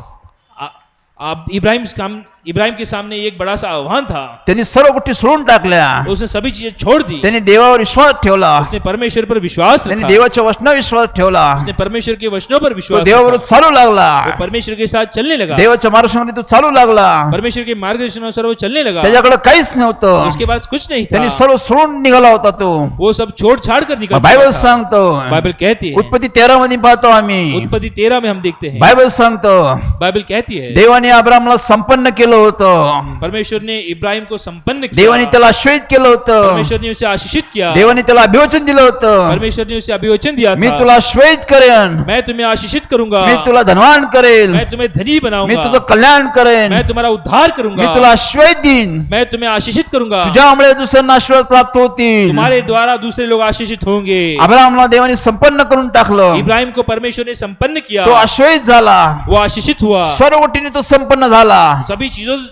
आप इब्राहिम के सामने एक बड़ा सा आह्वान था. त्यांनी सर्व गोष्टी सोडून टाकल्या. उसने सभी चीजें छोड़ दी. त्यांनी देवावर विश्वास ठेवला. उसने परमेश्वर पर विश्वास त्यांनी रखा. देवाच्या वचनावर विश्वास ठेवला. उसने परमेश्वर के वचनों पर तो विश्वास देवाबरोबर रखा. चालू लागला. वो परमेश्वर के साथ चलने लगा. देवाच्या मार्गदर्शनामध्ये तो चालू लागला. परमेश्वर के मार्गदर्शनानुसार वो चलने लगा. त्याच्याकडे काहीच नव्हतं. उसके पास कुछ नहीं त्यांनी था. सर्व सोडून निघाला होता तो. वो सब छोड़ छाड़ कर निकल बायबल पड़ा था. सांगतो. बाइबल कहती है. उत्पत्ती 13 मध्ये पाहतो आम्ही. उत्पत्ति 13 में हम देखते हैं. बायबल सांगतो बाइबल कहती है देवाने अब्रामला संपन्न केलं होतं. परमेश्वर ने इब्राहिम को संपन्न देवाने किया. त्याला आश्वस्त केलं होतं. परमेश्वर ने उसे आशीषित किया. देवाने त्याला अभिवचन दिलं होतं. परमेश्वर ने उसे अभिवचन दिया मी था. तुला आश्वस्त करेन. मैं तुम्हें आशीषित करूंगा. मी तुला धनवान करेन. मैं तुम्हें धनी मी बनाऊंगा. तुझं कल्याण करेन. मैं तुम्हारा उद्धार मी करूंगा. तुला आश्वस्त देईन. मैं तुम्हें आशीषित करूंगा. तुझ्यामुळे दुसऱ्यांना आशीर्वाद प्राप्त होतील. तुम्हारे द्वारा दूसरे लोग आशीषित होंगे. अब्रामला देवाने संपन्न करून टाकलं. इब्राहिम को परमेश्वर ने संपन्न किया. तो आश्वस्त झाला. वो आशीषित हुआ. सर्व गोष्टीने तो संपन्न झाला. सभी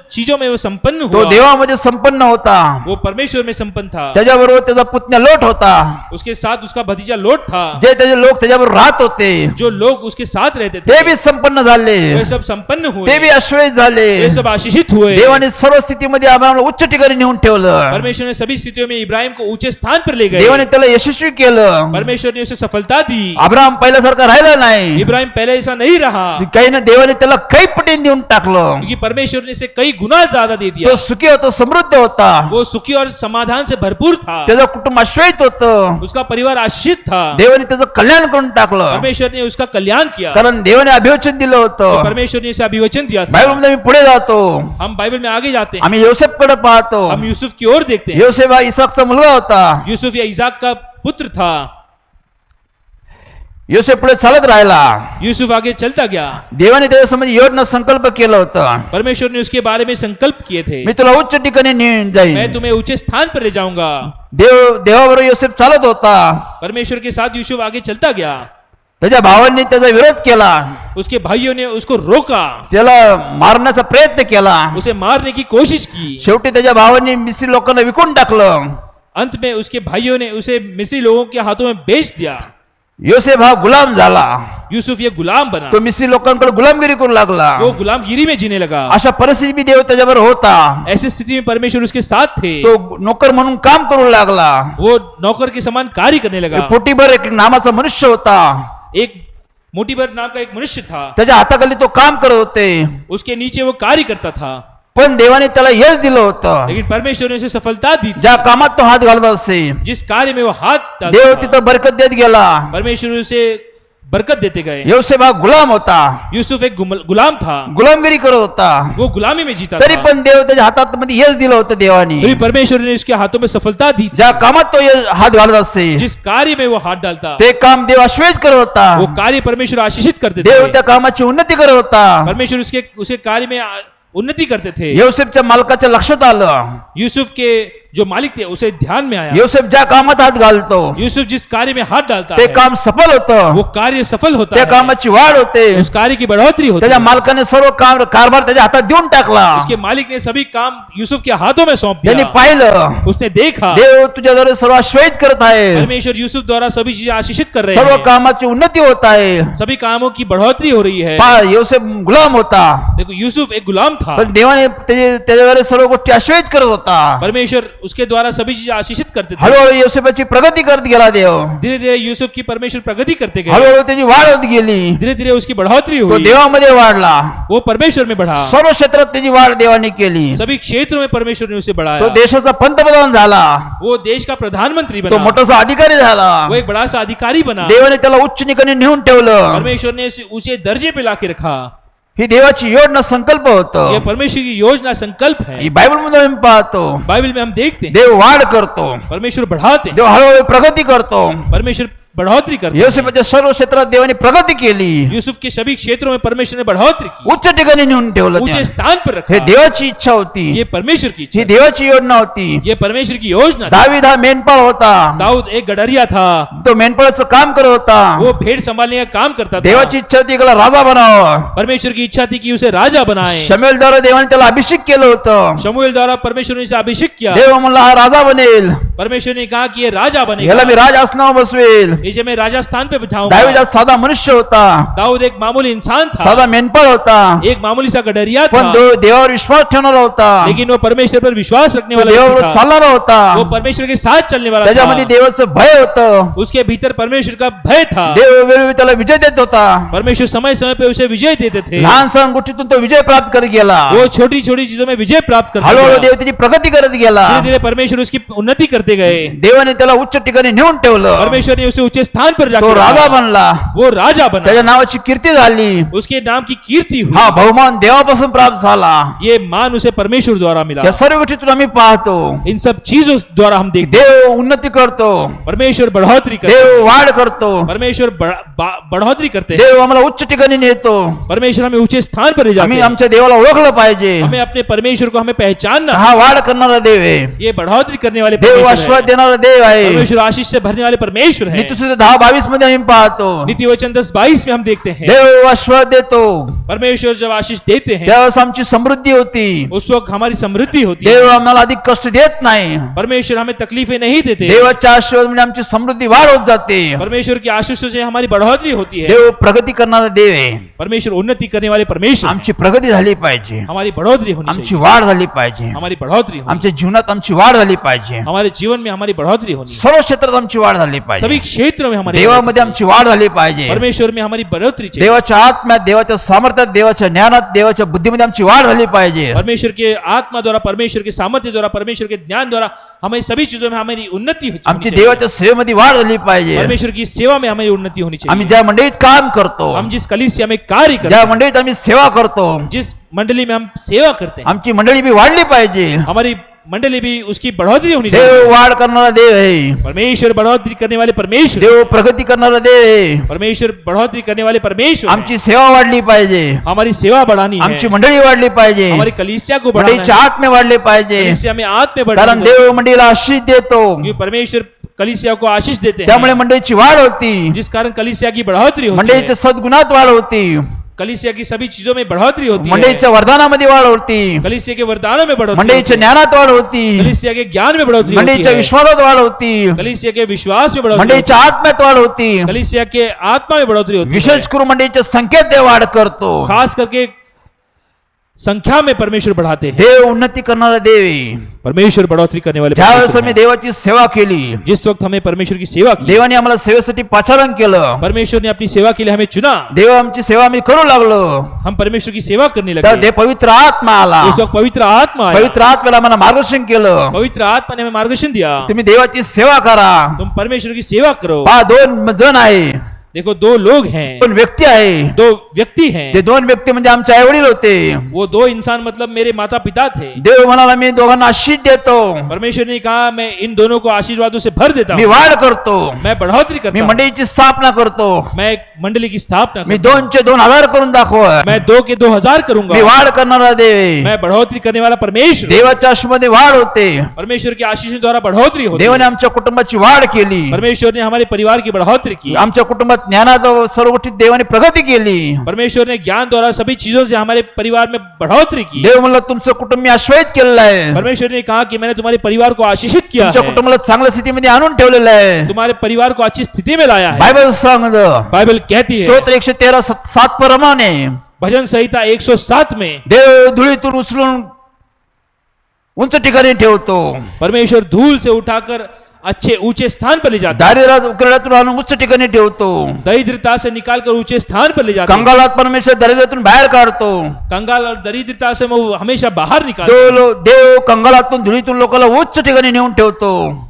चीजों में वो संपन्न तो हुआ. देवामध्ये संपन्न होता. वो परमेश्वर में संपन्न था. त्याच्याबरोबर त्याचा पुतण्या लोट होता. उसके साथ उसका भतीजा लोट था. जे त्याचे लोक त्याच्याबरोबर राहत होते जो लोग उसके साथ रहते ते थे बी संपन्न झाले. वे सब संपन्न ते हुए. बी आश्वस्त झाले. वे सब आशीषित हुए. देवाने सर्व स्थितीमध्ये अब्रामला उच्च ठिकाणी नेऊन ठेवलं. परमेश्वर ने सभी स्थितियों में इब्राहिम को ऊंचे स्थान पर ले गए. देवाने त्याला यशस्वी केलं. परमेश्वर ने उसे सफलता दी. अब्राम पहिल्यासारखा राहिला नाही. इब्राहिम पहले ऐसा नहीं रहा काही ना देवाने त्याला काही पटीने देऊन टाकलं. क्योंकि परमेश्वर ने इसे कई गुना ज्यादा दे दिया. तो सुखी होता, समृद्ध होता. वो सुखी और समाधान से भरपूर था. त्याचं कुटुंब आश्वस्त होतं. उसका परिवार आशीषित था. देवाने त्याचं कल्याण करून टाकलं. परमेश्वर ने उसका कल्याण किया. कारण देवाने अभिवचन दिलं होतं. परमेश्वर ने इसे अभिवचन दिया था. बायबलमध्ये मी पुढे जातो. हम बाइबल में आगे जाते हैं. आम्ही योसेफकडे पाहतो. हम यूसुफ की ओर देखते हैं. योसेफ हा इसाकचा मुलगा होता. यूसुफ या इसाक का पुत्र था. योसेफ पुढे चालत राहिला. यूसुफ आगे चलता गया. देवाने त्याच्यासमोर योजना संकल्प केलं होतं. परमेश्वर ने उसके बारे में संकल्प किए थे. मी तुला उच्च ठिकाणी नेऊन मैं जाईन. तुम्हें ऊंचे स्थान पर ले जाऊंगा. देवाबरोबर योसेफ चालत होता. परमेश्वर के साथ यूसुफ आगे चलता गया. त्याच्या भावांनी त्याचा विरोध केला. उसके भाइयों ने उसको रोका. त्याला मारण्याचा प्रयत्न केला. उसे मारने की कोशिश की. शेवटी त्याच्या भावांनी मिस्री लोकांना विकून टाकलं. अंत में उसके भाइयों ने उसे मिस्री लोगों के हाथों में बेच दिया. योसेफ हा गुलाम झाला. यूसुफ ये गुलाम बना. तो मिस्री लोकांकडे गुलामगिरी करू लागला. वो गुलामगिरी में जीने लगा. अशा परिस्थिती बी देव त्याच्याबरोबर होता. ऐसी स्थिति में परमेश्वर उसके साथ थे. तो नोकर म्हणून काम करू लागला. वो नौकर के समान कार्य करने लगा. पोटीभर एक नामाचा मनुष्य होता. एक मोटीबर नाम का एक मनुष्य था. त्याच्या हाताखाली तो काम करत होते. उसके नीचे वो कार्य करता था. पण देवाने त्याला यश दिलं होतं. लेकिन परमेश्वर ने उसे सफलता दी थी. ज्या कामात तो हात घालत असे जिस कार्य में वो हाथ डालता देव था, तिथं बरकत देत गेला. परमेश्वर उसे बरकत देते गए. योसेफ हा गुलाम होता. यूसुफ एक गुलाम था. गुलामगिरी करत होता. वो गुलामी में जीता तरी था. पण देव त्याच्या हातात मध्ये यश दिलं होतं देवाने. तभी परमेश्वर ने उसके हाथों में सफलता दी थी. ज्या कामात तो हात घालत असे जिस कार्य में वो हाथ डालता ते काम देव आश्वस्त करत होता. वो कार्य परमेश्वर आशीषित करते देव थे. त्या कामाची उन्नती करत होता. परमेश्वर उसके कार्य में उन्नति करते थे. योसेफच्या मालकाच्या लक्षात आलं. यूसुफ के जो मालिक थे उसे ध्यान में आया। योसेफ ज्या कामात हात घालतो यूसुफ जिस कार्य में हाथ डालता ते है काम सफल होतं, वो कार्य सफल होता त्या है, कामाची वाढ होते. उस कार्य की बढ़ोतरी होती त्याच्या है। मालकाने सर्व काम कारभार त्याच्या हातात देऊन टाकला. उसके मालिक ने सभी काम यूसुफ के हाथों में सौंप त्यांनी दिया। पाहिलं उसने देखा देव तुझ्याद्वारे सर्व आश्वस्त करत आहे, परमेश्वर यूसुफ द्वारा सभी चीजें आशीषित कर रहे सर्व हैं, कामाची उन्नती होत आहे. सभी कामों की बढ़ोतरी हो रही है। पहा, योसेफ गुलाम होता, देखो यूसुफ एक गुलाम था, पण देवाने त्याच्याद्वारे सर्व गोष्टी आश्वस्त करत होता. परमेश्वर उसके द्वारा सभी चीजें आशीषित करते थे। हळूहळू योसेफाची प्रगती करत गेला देव. धीरे धीरे यूसुफ की परमेश्वर प्रगति करते गए, हळूहळू त्याची वाढ होत गेली. धीरे धीरे उसकी बढ़ोतरी तो हुई, देवामध्ये वाढला. वो परमेश्वर में बढ़ा, सर्व क्षेत्रात त्याची वाढ देवाने केली. सभी क्षेत्रों में परमेश्वर ने उसे तो बढ़ाया। देशाचा पंतप्रधान झाला, वो देश का प्रधानमंत्री तो बना, मोठासा अधिकारी झाला. वो एक बड़ा सा अधिकारी बना। देवाने त्याला उच्च ठिकाणी नेऊन ठेवलं. परमेश्वर ने उसे दर्जे पे लाके रखा। ही देवाची योजना संकल्प ये होतं. परमेश्वर की योजना संकल्प है। ही बायबल मध्ये आम्ही पाहतो, बाइबल में हम देखते हैं देव वाढ करतो, परमेश्वर बढ़ाते हैं, देव हळूहळू प्रगती करतो. परमेश्वर बढ़ोतरी करते हैं। योसेफाच्या सर्व क्षेत्रात देवाने प्रगती केली, यूसुफ के सभी क्षेत्रों में परमेश्वर ने बढ़ोतरी की, उच्च ठिकाणी नेऊन ठेवलं. ऊंचे त्याने. स्थान पर हे रखा। देवाची इच्छा होती, ये परमेश्वर की ही इच्छा, देवाची योजना होती. ये परमेश्वर की योजना थी। दावीद हा मेंढपाळ होता, दाऊद एक गडरिया था, तो मेंढपाळाचं काम करत होता. वो भेड़ संभालने का काम करता था। देवाची इच्छा होती त्याला राजा बनावं. परमेश्वर की इच्छा थी कि उसे राजा बनाए। शमूएलद्वारे देवाने त्याला अभिषेक केलं होतं. शमूएल द्वारा परमेश्वर ने इसे अभिषेक किया। देव म्हणला हा राजा बनेल, परमेश्वर ने कहा कि ये राजा याला बनेगा, मी राज आसनावर बसवेल. इसे मैं राजा स्थान पे बिठाऊंगा। दावीद हा साधा मनुष्य होता, दाऊद एक मामूली इंसान था, साधा मेंढपाळ होता, एक मामूली सा गडरिया पण था, देवावर विश्वास ठेवणारा होता, लेकिन वो परमेश्वर पर विश्वास रखने तो वाला व्यक्ति देवावर था। चालणारा होता. वो परमेश्वर के साथ चलने वाला त्याच्यामध्ये था। देवाचं भय होतं. उसके भीतर परमेश्वर का भय था। देव वेळोवेळी त्याला विजय देत होता. परमेश्वर समय समय पे उसे विजय देते थे। लहान सहान गोष्टीतून तो विजय प्राप्त करत गेला. वो छोटी छोटी चीजों में विजय प्राप्त करता हळूहळू गया। देव त्याची प्रगती करत गेला. धीरे धीरे परमेश्वर उसकी उन्नति करते गए। देवाने त्याला उच्च ठिकाणी नेऊन ठेवलं. परमेश्वर ने उसे ऊंचे स्थान पर तो जाकर राजा रखा। बनला, वो राजा बना, त्याच्या नावाची कीर्ती झाली. उसके नाम की कीर्ति हुई। हा बहुमान देवापासून प्राप्त झाला. ये मान उसे परमेश्वर द्वारा मिला। या सर्व गोष्टीतून आम्ही पाहतो इन सब चीजों द्वारा हम देखते देव उन्नती करतो, हैं परमेश्वर बढ़ोतरी करते हैं। देव वाढ करतो, परमेश्वर बढ़ोतरी करते हैं। देव आम्हाला उच्च ठिकाणी नेतो. परमेश्वर हमें ऊंचे स्थान पर ले जाते आम्ही हैं। आमच्या देवाला ओळखलं पाहिजे. हमें अपने परमेश्वर को हमें पहचानना है। हा वाढ करणारा देव आहे, ये बढ़ोतरी करने वाले देव परमेश्वर आशीर्वाद है। देणारा देव आहे. परमेश्वर आशीष से भरने वाले परमेश्वर है। नीतिसूत्र 10:22 मध्ये आम्ही पाहतो नीति वचन 10:22 में हम देखते हैं देव आशीर्वाद देतो. परमेश्वर जब आशीष देते हैं त्यावेळेस आमची समृद्धी होती. उस वक्त हमारी समृद्धि होती है। देव आम्हाला अधिक कष्ट देत नाही. परमेश्वर हमें तकलीफें नहीं देते। देवाच्या आशीर्वाद म्हणजे आमची समृद्धी वाढ होत जाते. परमेश्वर की आशीष से हमारी बढ़ोतरी होती है। देव प्रगती करणारा देव आहे. परमेश्वर उन्नति करने वाले परमेश्वर आमची प्रगती झाली पाहिजे, हैं। हमारी बढ़ोतरी होनी आमची चाहिए। वाढ झाली पाहिजे, हमारी बढ़ोतरी होनी आमच्या जीवनात आमची वाढ झाली पाहिजे, हमारे जीवन में हमारी बढ़ोतरी होनी है। सर्व क्षेत्रात आमची वाढ झाली सभी पाहिजे. क्षेत्रों में हमारी देवामध्ये आमची वाढ झाली पाहिजे. परमेश्वर में हमारी बढ़ोतरी चाहिए। देवाच्या आत्म्यात, देवाच्या सामर्थ्यात, देवाच्या ज्ञानात, देवाच्या बुद्धीमध्ये आमची वाढ झाली पाहिजे. परमेश्वर के आत्मा द्वारा, परमेश्वर के सामर्थ्य द्वारा, परमेश्वर के ज्ञान द्वारा हमें सभी चीजों में हमारी उन्नति होनी आमची चाहिए। देवाच्या सेवेमध्ये वाढ झाली पाहिजे. परमेश्वर की सेवा में हमारी उन्नति होनी आम्ही चाहिए। ज्या मंडळीत काम करतो, हम जिस कलीसिया में कार्य करते ज्या हैं, मंडळीत आम्ही सेवा करतो, जिस मंडली में हम सेवा करते हैं, आमची मंडळी बी वाढली पाहिजे. हमारी मंडली भी उसकी बढ़ोतरी होनी चाहिए। देव वाढ करणारा देव आहे. परमेश्वर बढ़ोतरी करने वाले परमेश्वर, देव प्रगती करणारा देव आहे. परमेश्वर बढ़ोतरी करने वाले परमेश्वर हैं। आमची सेवा वाढली पाहिजे, हमारी सेवा बढ़ानी आमची है। मंडळी वाढली पाहिजे, हमारी कलीसिया को बढ़ाना मंडळीचे है। आत्मे वाढले पाहिजे. कलीसिया में आत्म में कारण बढ़ाना देव मंडळीला आशीष देतो, है। परमेश्वर कलीसिया को आशीष देते त्यामुळे हैं, मंडळीची वाढ होती, जिस कारण कलीसिया की बढ़ोतरी होती मंडळीच्या है। सद्गुणात वाढ होती, कलीसिया की सभी चीजों में बढ़ोतरी होती है। मंडळीच्या वरदानामध्ये वाढ होती, कलीसिया के वरदानों में बढ़ोतरी होती मंडळीच्या है। ज्ञानात वाढ होती, कलीसिया के ज्ञान में बढ़ोतरी होती मंडळीच्या है। विश्वासात वाढ होती, कलीसिया के विश्वास में बढ़ोतरी होती मंडळीच्या आत्म्यात वाढ होती. है। कलीसिया के आत्मा में बढ़ोतरी होती है। विशेष करून मंडळीच्या संख्येत देव वाढ करतो. खास करके संख्या में परमेश्वर बढ़ाते हैं। देव उन्नती करणारा देव आहे. परमेश्वर बढ़ोतरी करने वाले ज्यावेळेस परमेश्वर आम्ही हैं। देवाची सेवा केली, जिस वक्त हमें परमेश्वर की सेवा की, देवाने आम्हाला सेवेसाठी पाचारण केलं, परमेश्वर ने अपनी सेवा के लिए हमें चुना, देव आमची सेवा आम्ही करू लागलो, हम परमेश्वर की सेवा करने तर लगे। देव पवित्र आत्मा आला. उस वक्त पवित्र आत्मा आया। पवित्र आत्म्याला आम्हाला मार्गदर्शन केलं. पवित्र आत्मा ने हमें मार्गदर्शन दिया, तुम्ही देवाची सेवा करा. तुम परमेश्वर की सेवा करो। पहा 2 जण आहे, देखो, दो लोग हैं, दोन व्यक्ती आहे. दो व्यक्ती हैं. ते दोन व्यक्ती म्हणजे आमचे आई वडील होते. वो दो इंसान मतलब मेरे माता पिता थे. देव म्हणाला मी दोघांना आशीष देतो, परमेश्वर ने कहा मैं इन दोनों को आशीर्वादों से भर देता मी हूँ, वाढ करतो, मैं बढ़ोतरी मी करता हूँ, मंडळीची स्थापना करतो, मैं एक मंडली की स्थापना मी करता हूँ, 2 चे 2000 करून दाखव, मैं 2 के 2000 करूंगा. मी वाढ करणारा देव. मैं बढ़ोतरी करने वाला परमेश्वर. देवाच्या आशीर्वादाने वाढ होते. परमेश्वर की आशीष द्वारा बढ़ोतरी होती देवाने है. आमच्या कुटुंबाची वाढ केली. परमेश्वर ने हमारे परिवार की बढ़ोतरी की. आमच्या कुटुंबात ज्ञानात सर्व गोष्टीत देवाने प्रगती केली. परमेश्वर ने ज्ञान द्वारा सभी चीजों से हमारे परिवार में बढ़ोतरी की. देव म्हणलं तुमचं कुटुंब मी आश्वस्त केलेलं आहे, परमेश्वर ने कहा कि मैंने तुम्हारे परिवार को आशीषित किया तुमच्या है, कुटुंबाला चांगल्या स्थितीमध्ये आणून ठेवलेलं आहे. तुम्हारे परिवार को अच्छी स्थिति में लाया है. बायबल सांगत बाइबल कहती है स्तोत्र 113:7 प्रमाणे भजन संहिता 107 में देव धुळीतून उचलून उंच ठिकाणी ठेवतो, परमेश्वर धूल से उठाकर अच्छे ऊंचे स्थान पर ले जाता है. दारिद्र्यात उकरड्यातून आणून उच्च ठिकाणी ठेवतो, दरिद्रता से निकालकर ऊंचे स्थान पर ले जाता है. कंगालात परमेश्वर दारिद्र्यातून बाहेर काढतो. कंगाल और दरिद्रता से वो हमेशा बाहर निकालता है. देव कंगालातून धुळीतून लोकांना उच्च ठिकाणी नेऊन ठेवतो.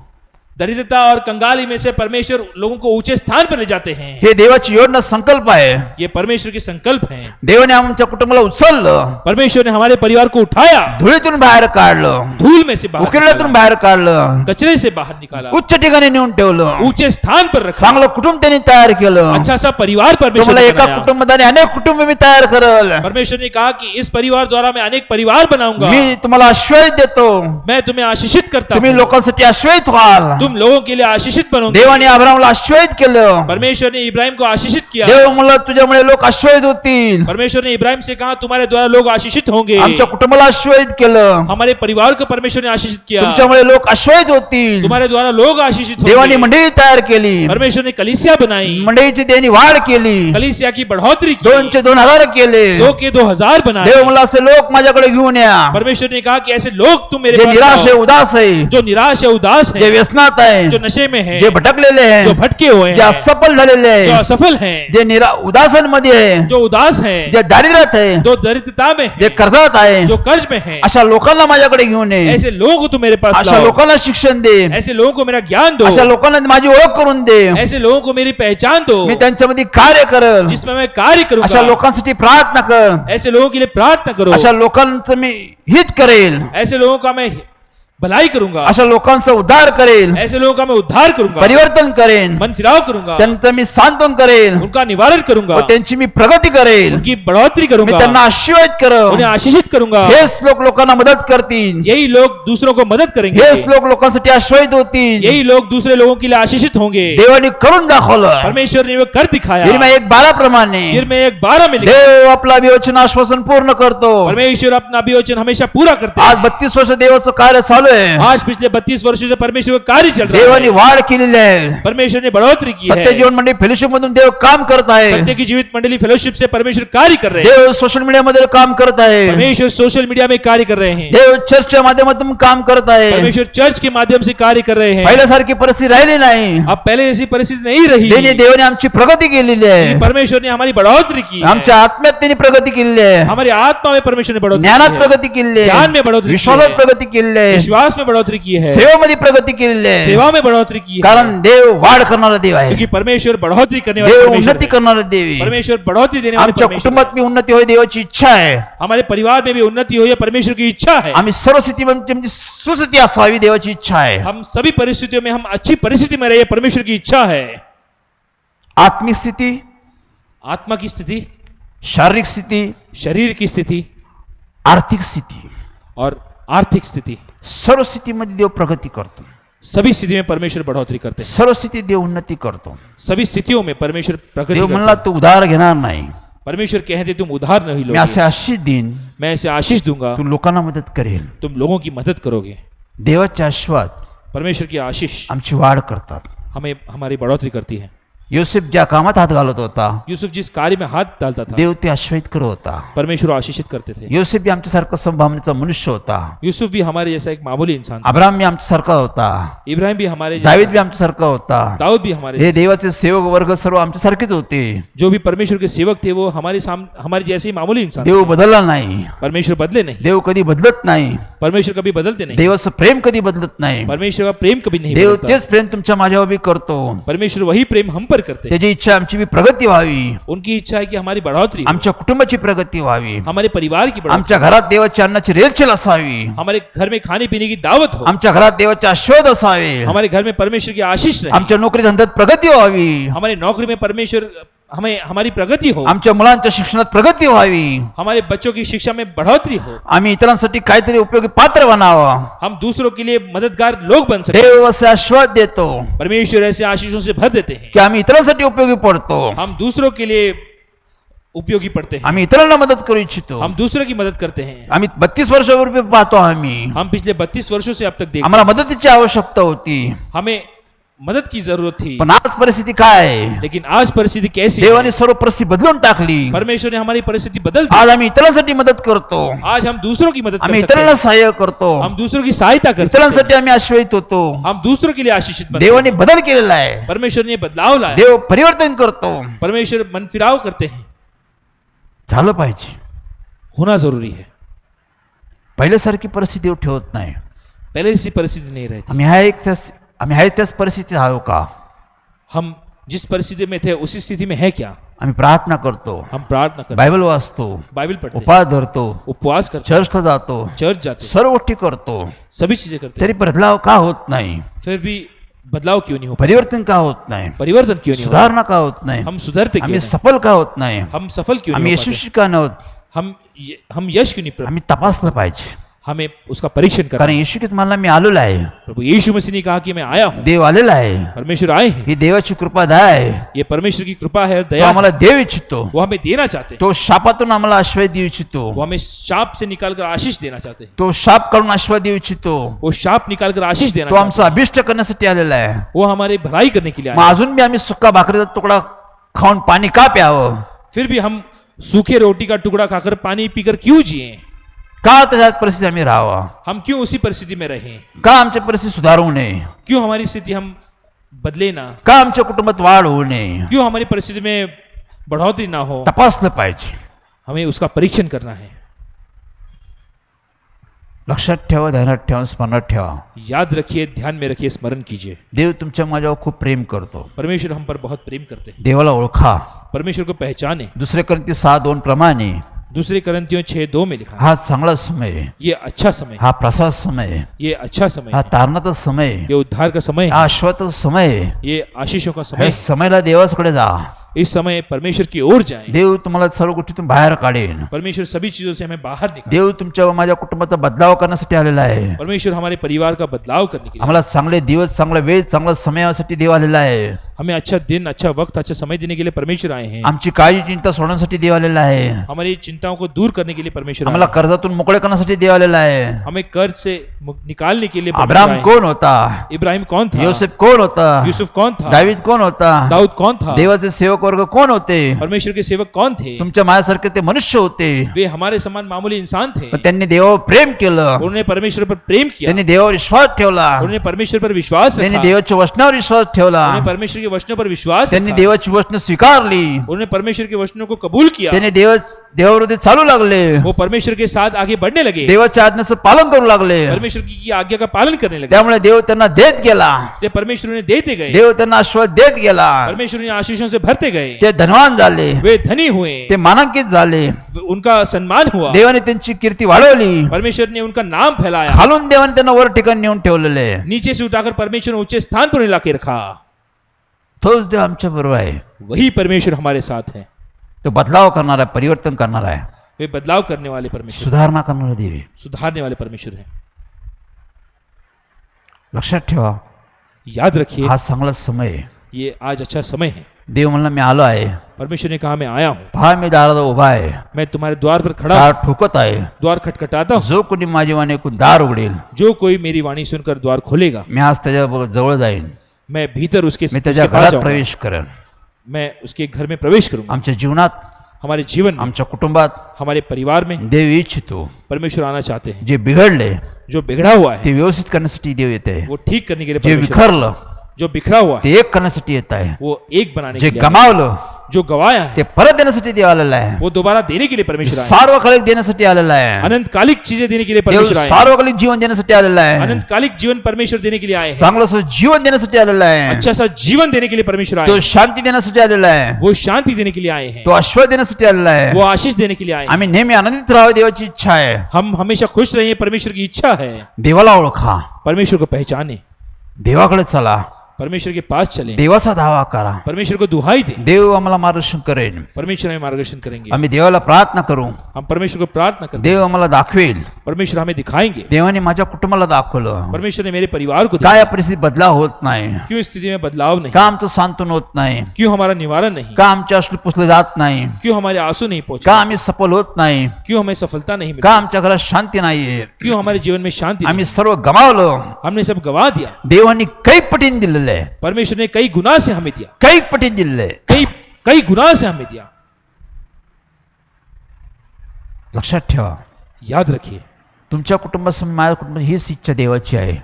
दरिद्रता और कंगाली में से परमेश्वर लोगों को ऊंचे स्थान पर ले जाते हैं. हे देवाची योजना संकल्प आहे. ये परमेश्वर की संकल्प है. देवाने आमच्या कुटुंबाला उचललं, परमेश्वर ने हमारे परिवार को उठाया, धुळीतून बाहेर काढलं, धूल में से बाहर उकिरड्यातून निकाला, बाहेर काढलं, कचरे से बाहर निकाला, उच्च ठिकाणी नेऊन ठेवलं, ऊंचे स्थान पर रखा. चांगलं कुटुंब त्यांनी तयार केलं. अच्छा सा परिवार परमेश्वर तुम्हाला ने एका बनाया. कुटुंबाने अनेक कुटुंब मी तयार करल. परमेश्वर ने कहा कि इस परिवार द्वारा मैं अनेक परिवार बनाऊंगा. मी तुम्हाला आश्वास देतो, मैं तुम्हें आशीषित करता तुम्ही हूं. लोकांसाठी आश्वासित व्हाल. तुम लोगों के लिए आशीषित बनोगे. देवाने अब्रामला आश्वासित केलं. परमेश्वर ने इब्राहिम को आशीषित किया. देव म्हणलं तुझ्यामुळे लोक आश्वासित होतील. परमेश्वर ने इब्राहिम से कहा तुम्हारे द्वारा लोग आशीषित होंगे. आमच्या कुटुंबाला आश्वासित केलं. हमारे परिवार को परमेश्वर ने आशीषित किया. तुमच्यामुळे लोक आश्वासित होतील. तुम्हारे द्वारा लोग आशीषित देवाने होंगे. मंडळी तयार केली. परमेश्वर ने कलीसिया बनाई, मंडळीची देणी वाढ केली. कलीसिया की बढ़ोतरी की. 2 चे 2000 केले. 2 के 2000 बनाए. देव म्हणला असे लोक माझ्याकडे घेऊन या, परमेश्वर ने कहा कि ऐसे लोग तुम मेरे जे पास निराश आहे, आओ, उदास आहे, जो निराश है, उदास जे है, व्यसनात आहे, जो नशे में है, जे भटकलेले आहे, जो भटके हुए जे हैं, असफल झालेले जो आहे, असफल हैं, जे उदासांमध्ये आहे, जो उदास है, जे दारिद्र्यात आहे, जो दरिद्रता में जे है, कर्जात आहे, जो कर्ज में है, अशा लोकांना माझ्याकडे घेऊन ये. ऐसे लोगों को तुम मेरे पास अशा लाओ. लोकांना शिक्षण दे. ऐसे लोगों को मेरा ज्ञान दो. अशा लोकांना माझी ओळख करून दे. ऐसे लोगों को मेरी पहचान दो, मी त्यांच्यामध्ये कार्य करल. जिसमें मैं कार्य अशा करूंगा. लोकांसाठी प्रार्थना कर. ऐसे लोगों के लिए प्रार्थना करो. अशा लोकांचं मी हित करेल. ऐसे लोगों का मैं भलाई करूंगा. अशा लोकांचा उद्धार करेल, ऐसे लोगों का मैं उद्धार करूंगा, परिवर्तन करेन, मन फिराव करूंगा, त्यांचं मी सांत्वन करेल, उनका निवारण करूंगा, व त्यांची मी प्रगती करेल. उनकी बढ़ोतरी मी करूंगा, त्यांना आशीर्वाद उन्हें करेन. आशीषित करूंगा. हेच लोक लोकांना मदत करतील. यही लोग दूसरों को मदद करेंगे. हेच लोक लोकांसाठी आश्वासित होतील. यही लोग दूसरे लोगों के लिए आशीषित होंगे. देवाने करून दाखवलं. परमेश्वर ने वो कर दिखाया. यिर्मया 1:12 प्रमाणे यिर्मया 1:12 में लिखा, देव आपला विवचन आश्वासन पूर्ण करतो. परमेश्वर अपना विवेचन हमेशा पूरा करते आज हैं. 32 वर्ष देवाचं कार्य चालू आहे. आज पिछले 32 वर्षों से परमेश्वर का कार्य चल रहा देवाने है. वाढ केलेली आहे. परमेश्वर ने बढ़ोतरी की सत्य है. जीवन मंडळी फेलोशिप मधून देव काम करत आहे. सत्य की जीवित मंडली फेलोशिप से परमेश्वर कार्य कर रहे हैं. देव सोशल मीडिया मध्ये काम करत आहे. परमेश्वर सोशल मीडिया में कार्य कर रहे हैं. देव चर्चच्या माध्यमातून काम करत आहे. परमेश्वर चर्च के माध्यम से कार्य कर रहे हैं. पहिल्यासारखी परिस्थिती राहिली नाही. अब पहले ऐसी परिस्थिति नहीं रही. देवाने आमची प्रगती केलेली आहे. परमेश्वर ने हमारी बढ़ोतरी की है. आमच्या आत्म्यात त्यांनी प्रगती केलेली आहे. हमारी आत्मा में परमेश्वर ने बढ़ोतरी ज्ञानात की है. प्रगती केलेली ज्ञान आहे. में बढ़ोतरी की विश्वासात है. प्रगती केलेली आहे. विश्वास में बढ़ोतरी की है. सेवेमध्ये प्रगती केलेली आहे. सेवा में बढ़ोतरी की है. कारण देव वाढ करणारा देव आहे. क्योंकि परमेश्वर बढ़ोतरी करने वाला देव परमेश्वर उन्नती है. करणारा देव आहे. परमेश्वर बढ़ोतरी देने वाले आमच्या परमेश्वर है. कुटुंबात मी उन्नती होई देवाची इच्छा आहे. हमारे परिवार में भी उन्नति हो, यह परमेश्वर की इच्छा है. आम्ही सर्व स्थितीमध्ये सुस्थिती असावी देवाची इच्छा आहे. हम सभी परिस्थितियों में हम अच्छी परिस्थिति में रहे, परमेश्वर की इच्छा है. आत्मिक स्थिती, आत्मा की स्थिति, शारीरिक स्थिती, शरीर की स्थिती आर्थिक स्थिती, और आर्थिक स्थिति, सर्व स्थितीमध्ये देव प्रगती करतो. सभी स्थिति में परमेश्वर बढ़ोतरी करते हैं. सर्व स्थितीत देव उन्नती करतो. सभी स्थितियों में परमेश्वर प्रगति देव करते म्हणला हैं. तू उधार घेणार नाही. परमेश्वर कहते तुम उधार नहीं मी असे लोगे, आशीष देईन. मैं ऐसे आशीष दूंगा, तू लोकांना मदत करेल. तुम लोगों की मदद करोगे. देवाचे आशीर्वाद परमेश्वर की आशीष आमची वाढ करतात. हमें हमारी बढ़ोतरी करती है. योसेफ ज्या कामात हात घालत होता, यूसुफ जिस कार्य में हाथ डालता था, देव ते आश्वासित करत होता. परमेश्वर आशीषित करते थे. योसेफ बी आमच्यासारखा संभावनेचा मनुष्य होता. यूसुफ भी हमारे जैसा एक मामूली इंसान था. अब्राम बी आमच्यासारखा होता. इब्राहिम भी हमारे दावीद जैसा, बी आमच्यासारखा होता. दाऊद भी हमारे हे जैसा. देवाचे सेवक वर्ग सर्व आमच्यासारखेच होते. जो भी परमेश्वर के सेवक थे वो हमारे जैसे ही मामूली इंसान थे. देव बदलला नाही. परमेश्वर बदले नहीं. देव कधी बदलत नाही. परमेश्वर कभी बदलते नहीं. देवाचं प्रेम कधी बदलत नाही. परमेश्वर का प्रेम कभी नहीं देव बदलता. तेच प्रेम तुमच्या माझ्यावर बी करतो. परमेश्वर वही प्रेम हम पर फेवर करते हैं। त्याची इच्छा आमची बी प्रगती व्हावी, उनकी इच्छा है कि हमारी बढ़ोतरी हो, आमच्या कुटुंबाची प्रगती व्हावी, हमारे परिवार की बढ़ोतरी, आमच्या घरात देवाच्या अन्नाची रेलचेल असावी, हमारे घर में खाने पीने की दावत हो, आमच्या घरात देवाचे आशीर्वाद असावे, हमारे घर में परमेश्वर की आशीष रहे, आमच्या नोकरी धंद्यात प्रगती व्हावी, हमारी नौकरी में परमेश्वर हमें हमारी प्रगति हो, आमच्या मुलांच्या शिक्षणात प्रगती व्हावी, हमारे बच्चों की शिक्षा में बढ़ोतरी हो, आम्ही इतरांसाठी काहीतरी उपयोगी पात्र बनावं. हम दूसरों के लिए मददगार लोग बन सके. देव असे आशीर्वाद देतो परमेश्वर ऐसे आशीषों से भर देते हैं. की आम्ही इतरांसाठी उपयोगी पडतो, हम दूसरों के लिए उपयोगी पड़ते हैं, आम्ही इतरांना मदत करू इच्छितो. हम दूसरों की मदद करते हैं. आम्ही 32 वर्षापूर्वी पाहतो, आम्ही हम पिछले 32 वर्षों से अब तक देखते आम्हाला मदतीची आवश्यकता होती, हैं. हमें मदद की जरूरत थी, पण आज परिस्थिती काय आहे? लेकिन आज परिस्थिति कैसी है? देवाने सर्व परिस्थिती बदलून टाकली. परमेश्वर ने हमारी परिस्थिति बदल दी. आज आम्ही इतरांसाठी मदत करतो, आज हम दूसरों की मदद आम्ही कर सकते इतरांना हैं. सहाय्य करतो, हम दूसरों की सहायता कर सकते इतरांसाठी आम्ही आश्रयित होतो. हैं. हम दूसरों के लिए आशीषित बनते हैं. देवाने बदल केलेला आहे, परमेश्वर ने बदलाव लाया. देव परिवर्तन करतो. परमेश्वर मन फिराव करते हैं. झालं पाहिजे. होना जरूरी है. पहिल्यासारखी परिस्थिती देव ठेवत नाही. पहले ऐसी परिस्थिति नहीं रहती. आम्ही आहे त्याच परिस्थितीत आहो का? हम जिस परिस्थिति में थे उसी स्थिति में है क्या? आम्ही प्रार्थना करतो, हम प्रार्थना करते, बायबल वाचतो, बाइबल पढ़ते, उपास धरतो, उपवास करते, चर्चला जातो, चर्च जाते, सर्व गोष्टी करतो, सभी चीजें करते, तरी बदलाव का होत नाही? फिर भी बदलाव क्यों नहीं हो? परिवर्तन का होत नाही? परिवर्तन क्यों नहीं हो? सुधारणा का होत नाही? हम सुधरते क्यों आम्ही नहीं? सफल का होत नाही? हम सफल क्यों आम्ही नहीं हो पाते? यशस्वी का नव्हत? हम यश क्यों नहीं प्राप्त? आम्ही तपासलं पाहिजे. हमें उसका परीक्षण करना. कारण येशू ख्रिस्त म्हणला मी आलेलो आहे, प्रभु यीशु मसीह ने कहा कि मैं आया हूँ. देव आलेला आहे. परमेश्वर आए हैं. ही देवाची कृपा दया आहे. ये परमेश्वर की कृपा है और तो दया है. आम्हाला देव इच्छितो, वो हमें देना चाहते हैं. तो शापातून आम्हाला आशीर्वाद देऊ इच्छितो, वो हमें शाप से निकालकर आशीष देना चाहते हैं. तो शाप काढून आशीर्वाद देऊ इच्छितो, वो शाप निकालकर आशीष देना तो चाहते आमचा अभिष्ट करण्यासाठी आलेला आहे. हैं. वो हमारे भलाई करने के लिए मग आए. अजून बी आम्ही सुक्का भाकरीचा तुकडा खाऊन पाणी का प्यावं? फिर भी हम सूखे रोटी का टुकड़ा खाकर पानी पीकर क्यों जिए? का त्याच्यात परिस्थिती आम्ही राहावा? हम क्यों उसी परिस्थिति में रहें? का आमची परिस्थिती सुधारू नये? क्यों हमारी स्थिति हम बदले ना? का आमच्या कुटुंबात वाढ होऊ नये? क्यों हमारी परिस्थिति में बढ़ोतरी ना हो? तपासलं पाहिजे. हमें उसका परीक्षण करना है. लक्षात ठेवा, ध्यानात ठेवा, स्मरणात ठेवा. याद रखिए, ध्यान में रखिए, स्मरण कीजिए. देव तुमच्या माझ्यावर खूप प्रेम करतो. परमेश्वर हम पर बहुत प्रेम करते हैं. देवाला ओळखा. परमेश्वर को पहचाने. दुसरे कोरिंथी 6:2 प्रमाणे दूसरे करंतियों 6:2 में लिखा है, हा चांगला समय आहे, ये अच्छा समय है, हा प्रसाद समय आहे, ये अच्छा समय हा है, तारणाचा समय आहे, ये उद्धार का समय हा है, आश्वाताचा समय आहे. ये आशीषों का समय या है. समयला देवाकडे जा. इस समय परमेश्वर की ओर जाएं. देव तुम्हाला सर्व गोष्टीतून बाहेर काढेन. परमेश्वर सभी चीजों से हमें बाहर निकाले. देव तुमच्या व माझ्या कुटुंबाचा बदलाव करण्यासाठी आलेला आहे. परमेश्वर हमारे परिवार का बदलाव करने के लिए, आम्हाला चांगले दिवस, चांगला वेळ, चांगला समयासाठी देव आलेला आहे. हमें अच्छा दिन, अच्छा वक्त, अच्छा समय देने के लिए परमेश्वर आए हैं. आमची काळजी चिंता सोडण्यासाठी देव आलेला आहे. हमारी चिंताओं को दूर करने के लिए परमेश्वर आए आम्हाला हैं. कर्जातून मोकळे करण्यासाठी देव आलेला आहे. हमें कर्ज से निकालने के लिए परमेश्वर अब्राहम आए हैं. कोण होता? इब्राहिम कौन था? योसेफ कोण होता? यूसुफ कौन था? दावीद कोण होता? दाऊद कौन था? देवाचे सेवक वर्ग कोण होते? परमेश्वर के सेवक कौन थे? तुमच्या माझ्यासारखे ते मनुष्य होते. वे हमारे समान मामूली इंसान थे. पण त्यांनी देवावर प्रेम केलं, उन्होंने परमेश्वर पर प्रेम किया. त्यांनी देवावर विश्वास ठेवला, उन्होंने परमेश्वर पर विश्वास त्यांनी रखा. देवाच्या वचनावर विश्वास ठेवला, उन्होंने परमेश्वर के वचनों पर विश्वास त्यांनी रखा. देवाची वचन स्वीकारली, उन्होंने परमेश्वर के वचनों को कबूल किया. त्यांनी देवाविरोधी चालू लागले, वो परमेश्वर के साथ आगे बढ़ने लगे. देवाच्या आज्ञेचं पालन करू लागले. परमेश्वर की आज्ञा का पालन करने लगे. त्यामुळे देव त्यांना देत गेला, से परमेश्वर उन्हें देते गए. देव त्यांना आशीर्वाद देत गेला. परमेश्वर उन्हें आशीषों से भरते गए. ते धनवान झाले, वे धनी हुए. ते मानांकित झाले. उनका सम्मान हुआ. देवाने त्यांची कीर्ती वाढवली. परमेश्वर ने उनका नाम फैलाया. खालून देवाने त्यांना वर ठिकाणी नेऊन ठेवलेले. नीचे से उठाकर परमेश्वर ने ऊंचे स्थान पर लाके रखा. तोच देव आमच्या बरोबर आहे. वही परमेश्वर हमारे साथ है. तो बदलाव करणारा, परिवर्तन करणारा आहे, वे बदलाव करने वाले परमेश्वर, सुधारणा करणारा देव आहे. सुधारने वाले परमेश्वर है. लक्षात ठेवा, याद रखिए, हा चांगला समय आहे. ये आज अच्छा समय है. देव म्हणला मी आलो आहे, परमेश्वर ने कहा मैं आया हूँ. पहा मी दारात उभा आहे, मैं तुम्हारे द्वार पर खड़ा हूँ. दार ठोकत आहे. द्वार खटखटाता हूँ. जो कोणी माझी वाणी ऐकून दार उघडेल, जो कोई मेरी वाणी सुनकर द्वार खोलेगा, मी आज त्याच्या जवळ जाईन, मैं भीतर उसके मी त्याच्या उसके पास घरात जाऊंगा. प्रवेश करेन. मैं उसके घर में प्रवेश करूंगा. आमच्या जीवनात, हमारे जीवन में, आमच्या कुटुंबात हमारे परिवार में देव इच्छितो. परमेश्वर आना चाहते हैं. जे बिघडले जो बिगड़ा हुआ है ते व्यवस्थित करण्यासाठी देव येते. वो ठीक करने के लिए जे परमेश्वर, विखरलं जो बिखरा हुआ है ते एक करण्यासाठी येत आहे. वो एक बनाने जे के लिए आया गमावलं है. जो गवाया है ते परत देण्यासाठी देव आलेला आहे. वो दोबारा देने के लिए परमेश्वर आया है. सार्वकालिक देण्यासाठी आलेला आहे. अनंतकालिक चीजें देने के लिए देव परमेश्वर आया है. सार्वकालिक जीवन देण्यासाठी आलेला आहे. अनंतकालिक जीवन परमेश्वर देने के लिए आए हैं. चांगलं असं जीवन देण्यासाठी आलेला आहे. अच्छा सा जीवन देने के लिए परमेश्वर आए तो हैं. शांती देण्यासाठी आलेला आहे. वो शांति देने के लिए आए हैं. तो आशीर्वाद देण्यासाठी आलेला आहे. वो आशीष देने के लिए आए हैं. आम्ही नेहमी आनंदित राहावे देवाची इच्छा आहे. हम हमेशा खुश रहिए परमेश्वर की इच्छा है. देवाला ओळखा, परमेश्वर को पहचाने, देवाकडे चला, परमेश्वर के पास चले, देवाचा दावा करा. परमेश्वर को दुहाई दे. देव आम्हाला मार्गदर्शन करेन. परमेश्वर हमें मार्गदर्शन करेंगे. आम्ही देवाला प्रार्थना करू. हम परमेश्वर को प्रार्थना करते देव आम्हाला दाखवेल. हैं. परमेश्वर हमें दिखाएंगे. देवाने माझ्या कुटुंबाला दाखवलं. परमेश्वर ने मेरे परिवार को काय दिखाया. या परिस्थितीत बदलाव होत नाही, क्यों स्थिति में बदलाव नहीं, का आमचं सांत्वन होत नाही, क्यों हमारा निवारण नहीं, का आमचे अश्रू पुसले जात नाही, क्यों हमारे आंसू नहीं का पहुंचे, आम्ही सफल होत नाही, क्यों हमें सफलता नहीं का मिली, आमच्या घरात शांती नाहीये, क्यों हमारे जीवन में शांति आम्ही नहीं. सर्व गमावलं. हमने सब गवा दिया. देवानी काही पटीने दिलेलं आहे. परमेश्वर ने कई गुना से हमें दिया, काही पटीने दिलेलं आहे. कई कई गुना से हमें दिया. लक्षात ठेवा, याद रखिए, तुमच्या कुटुंबासमोर माझ्या कुटुंबाची हीच इच्छा देवाची आहे.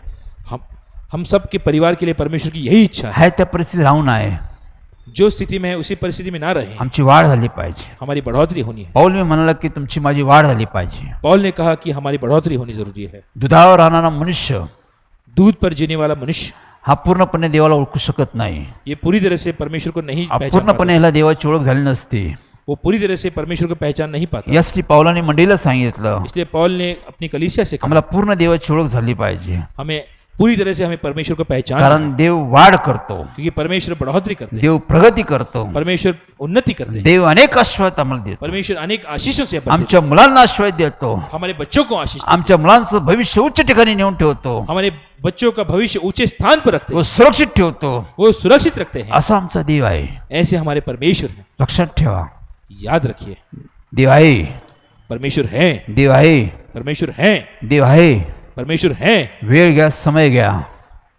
हम सब के परिवार के लिए परमेश्वर की यही इच्छा है. आहे त्या परिस्थितीत राहू नये. जो स्थिति में है उसी परिस्थिति में ना रहे. आमची वाढ झाली पाहिजे. हमारी बढ़ोतरी होनी है. पौल मी म्हणाला की तुमची माझी वाढ झाली पाहिजे. पौल ने कहा कि हमारी बढ़ोतरी होनी जरूरी है. दुधावर राहणारा मनुष्य दूध पर जीने वाला मनुष्य हा पूर्णपणे देवाला ओळखू शकत नाही. ये पूरी तरह से परमेश्वर को नहीं पहचान पूर्णपणे पाता. ह्याला देवाची ओळख झाली नसती. वो पूरी तरह से परमेश्वर को पहचान नहीं पाता. यासाठी पौलाने मंडळीला सांगितलं, इसलिए पौल ने अपनी कलीसिया से कहा, आम्हाला पूर्ण देवाची ओळख झाली पाहिजे. हमें पूरी तरह से हमें परमेश्वर को पहचान, कारण देव वाढ करतो, क्योंकि परमेश्वर बढ़ोतरी करते हैं, देव प्रगती करतो, परमेश्वर उन्नति करते हैं, देव अनेक आशीर्वाद आम्हाला देतो. परमेश्वर अनेक आशीषों से भरते हैं. आमच्या मुलांना आशीर्वाद देतो. हमारे बच्चों को आशीष देते आमच्या मुलांचं भविष्य उच्च ठिकाणी नेऊन ठेवतो. हैं. हमारे बच्चों का भविष्य ऊंचे स्थान पर रखते वो हैं, सुरक्षित ठेवतो. वो सुरक्षित रखते हैं. असा आमचा देव आहे. ऐसे हमारे परमेश्वर हैं. लक्षात ठेवा, याद रखिए, देव आहे, परमेश्वर है, देव आहे, परमेश्वर है, देव आहे. परमेश्वर है. वेळ घ्या, समय घ्या,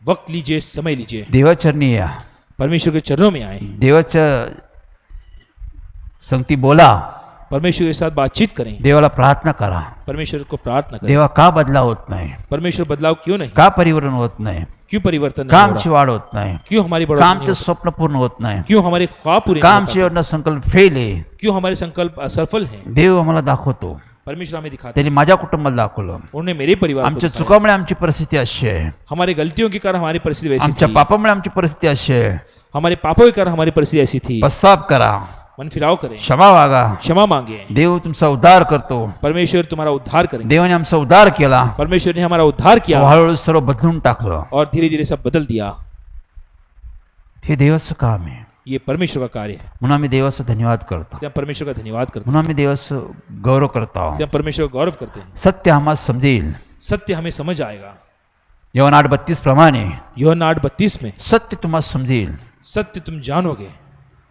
वक्त लीजिए, समय लीजिए, देवाचरणी या, परमेश्वर के चरणों में आए, देवाच्या संगती बोला, परमेश्वर के साथ बातचीत करें, देवाला प्रार्थना करा. परमेश्वर को प्रार्थना करें. देवा का बदलाव होत नाही, परमेश्वर बदलाव क्यों नहीं, का परिवर्तन होत नाही, क्यों परिवर्तन का नहीं हो आमची रहा, वाढ होत नाही, क्यों हमारी का बढ़ोतरी आमचे नहीं होती? स्वप्न पूर्ण होत नाही, क्यों हमारे ख्वाब पूरे का नहीं हो आमची पाते? योजना संकल्प फेल आहे. क्यों हमारे संकल्प असफल हैं? देव आम्हाला दाखवतो. परमेश्वर हमें दिखाते हैं. त्यांनी माझ्या कुटुंबाला दाखवलं. उन्होंने मेरे परिवार को आमच्या दिखाया. चुकामुळे आमची परिस्थिती अशी आहे, हमारे गलतियों के कारण हमारी परिस्थिति वैसी आमच्या थी. पापामुळे आमची परिस्थिती अशी आहे. हमारे पापों के कारण हमारी परिस्थिति ऐसी थी. पश्चाताप करा, मन फिराव करें, क्षमा मागा. क्षमा मांगे. देव तुमचा उद्धार करतो. परमेश्वर तुम्हारा उद्धार करेंगे. देवाने आमचा उद्धार केला, परमेश्वर ने हमारा उद्धार किया हळूहळू सर्व बदलून टाकलं. और धीरे धीरे सब बदल दिया. हे देवाचं काम आहे. ये परमेश्वर का कार्य है. म्हणून आम्ही देवाचा धन्यवाद करतो. इसलिए हम परमेश्वर का धन्यवाद करते हैं. म्हणून आम्ही देवाचं गौरव करतो. इसलिए हम परमेश्वर का गौरव करते हैं. सत्य आम्हाला समजेल. सत्य हमें समझ आएगा. यवन 8:32 प्रमाणे यूहन्ना 8:32 में सत्य तुम्हाला समजेल. सत्य तुम जानोगे,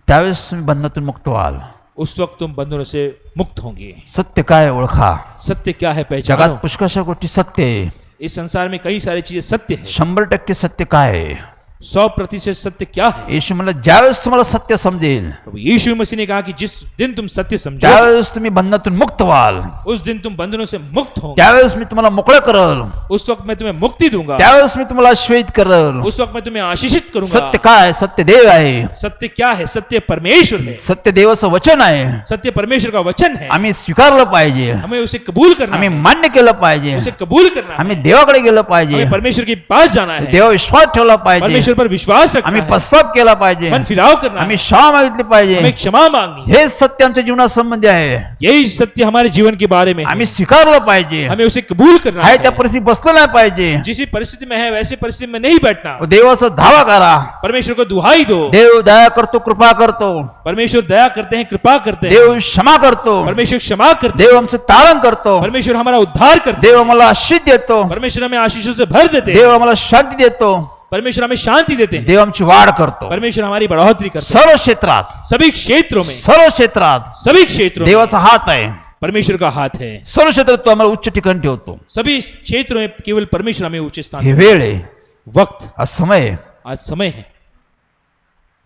त्यावेळेस तुम्ही बंधनातून मुक्त व्हाल. उस वक्त तुम बंधनों से मुक्त होंगे. सत्य काय ओळखा. सत्य क्या है जगात पहचानो. पुष्कळशा गोष्टी सत्य आहे. इस संसार में कई सारी चीजें सत्य है. 100% सत्य काय आहे. 100% सत्य क्या है. येशू म्हणलं ज्यावेळेस तुम्हाला सत्य समजेल, प्रभु यीशु मसीह ने कहा कि जिस दिन तुम सत्य समझो, त्यावेळेस तुम्ही बंधनातून मुक्त व्हाल. उस दिन तुम बंधनों से मुक्त होंगे. त्यावेळेस मी तुम्हाला मोकळं करल. उस वक्त मैं तुम्हें मुक्ति दूंगा. त्यावेळेस मी तुम्हाला आशीर्वाद करल. उस वक्त मैं तुम्हें आशीषित करूंगा. सत्य काय. सत्य देव आहे. सत्य क्या है. सत्य परमेश्वर है. सत्य देवाचं वचन आहे. सत्य परमेश्वर का वचन है. आम्ही स्वीकारलं पाहिजे. हमें उसे कबूल करना आम्ही है. मान्य केलं पाहिजे. उसे कबूल करना है. आम्ही देवाकडे गेलं पाहिजे. हमें परमेश्वर के पास जाना है. देवा विश्वास ठेवला पाहिजे. परमेश्वर पर विश्वास रखना आम्ही है. पश्चाताप केला पाहिजे. मन फिराव करना आम्ही है. क्षमा मागितली पाहिजे. हमें क्षमा मांगनी है. हे सत्य आमच्या जीवनासंबंधी आहे. यही सत्य हमारे जीवन के बारे में है. आम्ही स्वीकारलं पाहिजे. हमें उसे कबूल करना आहे त्या है. परिस्थितीत बसलं नाही पाहिजे. जिस परिस्थिति में है वैसे परिस्थिति में नहीं बैठना. देवाचा धावा करा. परमेश्वर को दुहाई दो. देव दया करतो, कृपा करतो. परमेश्वर दया करते हैं, कृपा करते हैं. देव क्षमा करतो. परमेश्वर क्षमा करते देव आमचं तारण करतो. हैं. परमेश्वर हमारा उद्धार करते देव आम्हाला आशीष देतो. हैं. परमेश्वर हमें आशीषों से भर देते हैं. देव आम्हाला शांती देतो. परमेश्वर हमें शांति देते हैं. देव आमची वाढ करतो. परमेश्वर हमारी बढ़ोतरी करते हैं. सर्व क्षेत्रात, सभी क्षेत्रों में, सर्व क्षेत्रात सभी क्षेत्रों में देवाचा हात आहे. परमेश्वर का हाथ है. सर्व क्षेत्रात तो आम्हाला उच्च ठिकाणी ठेवतो. सभी क्षेत्रों में केवल परमेश्वर हमें ऊंचे स्थान हे देते वेळ आहे. हैं. वक्त, आज समय आहे. आज समय है.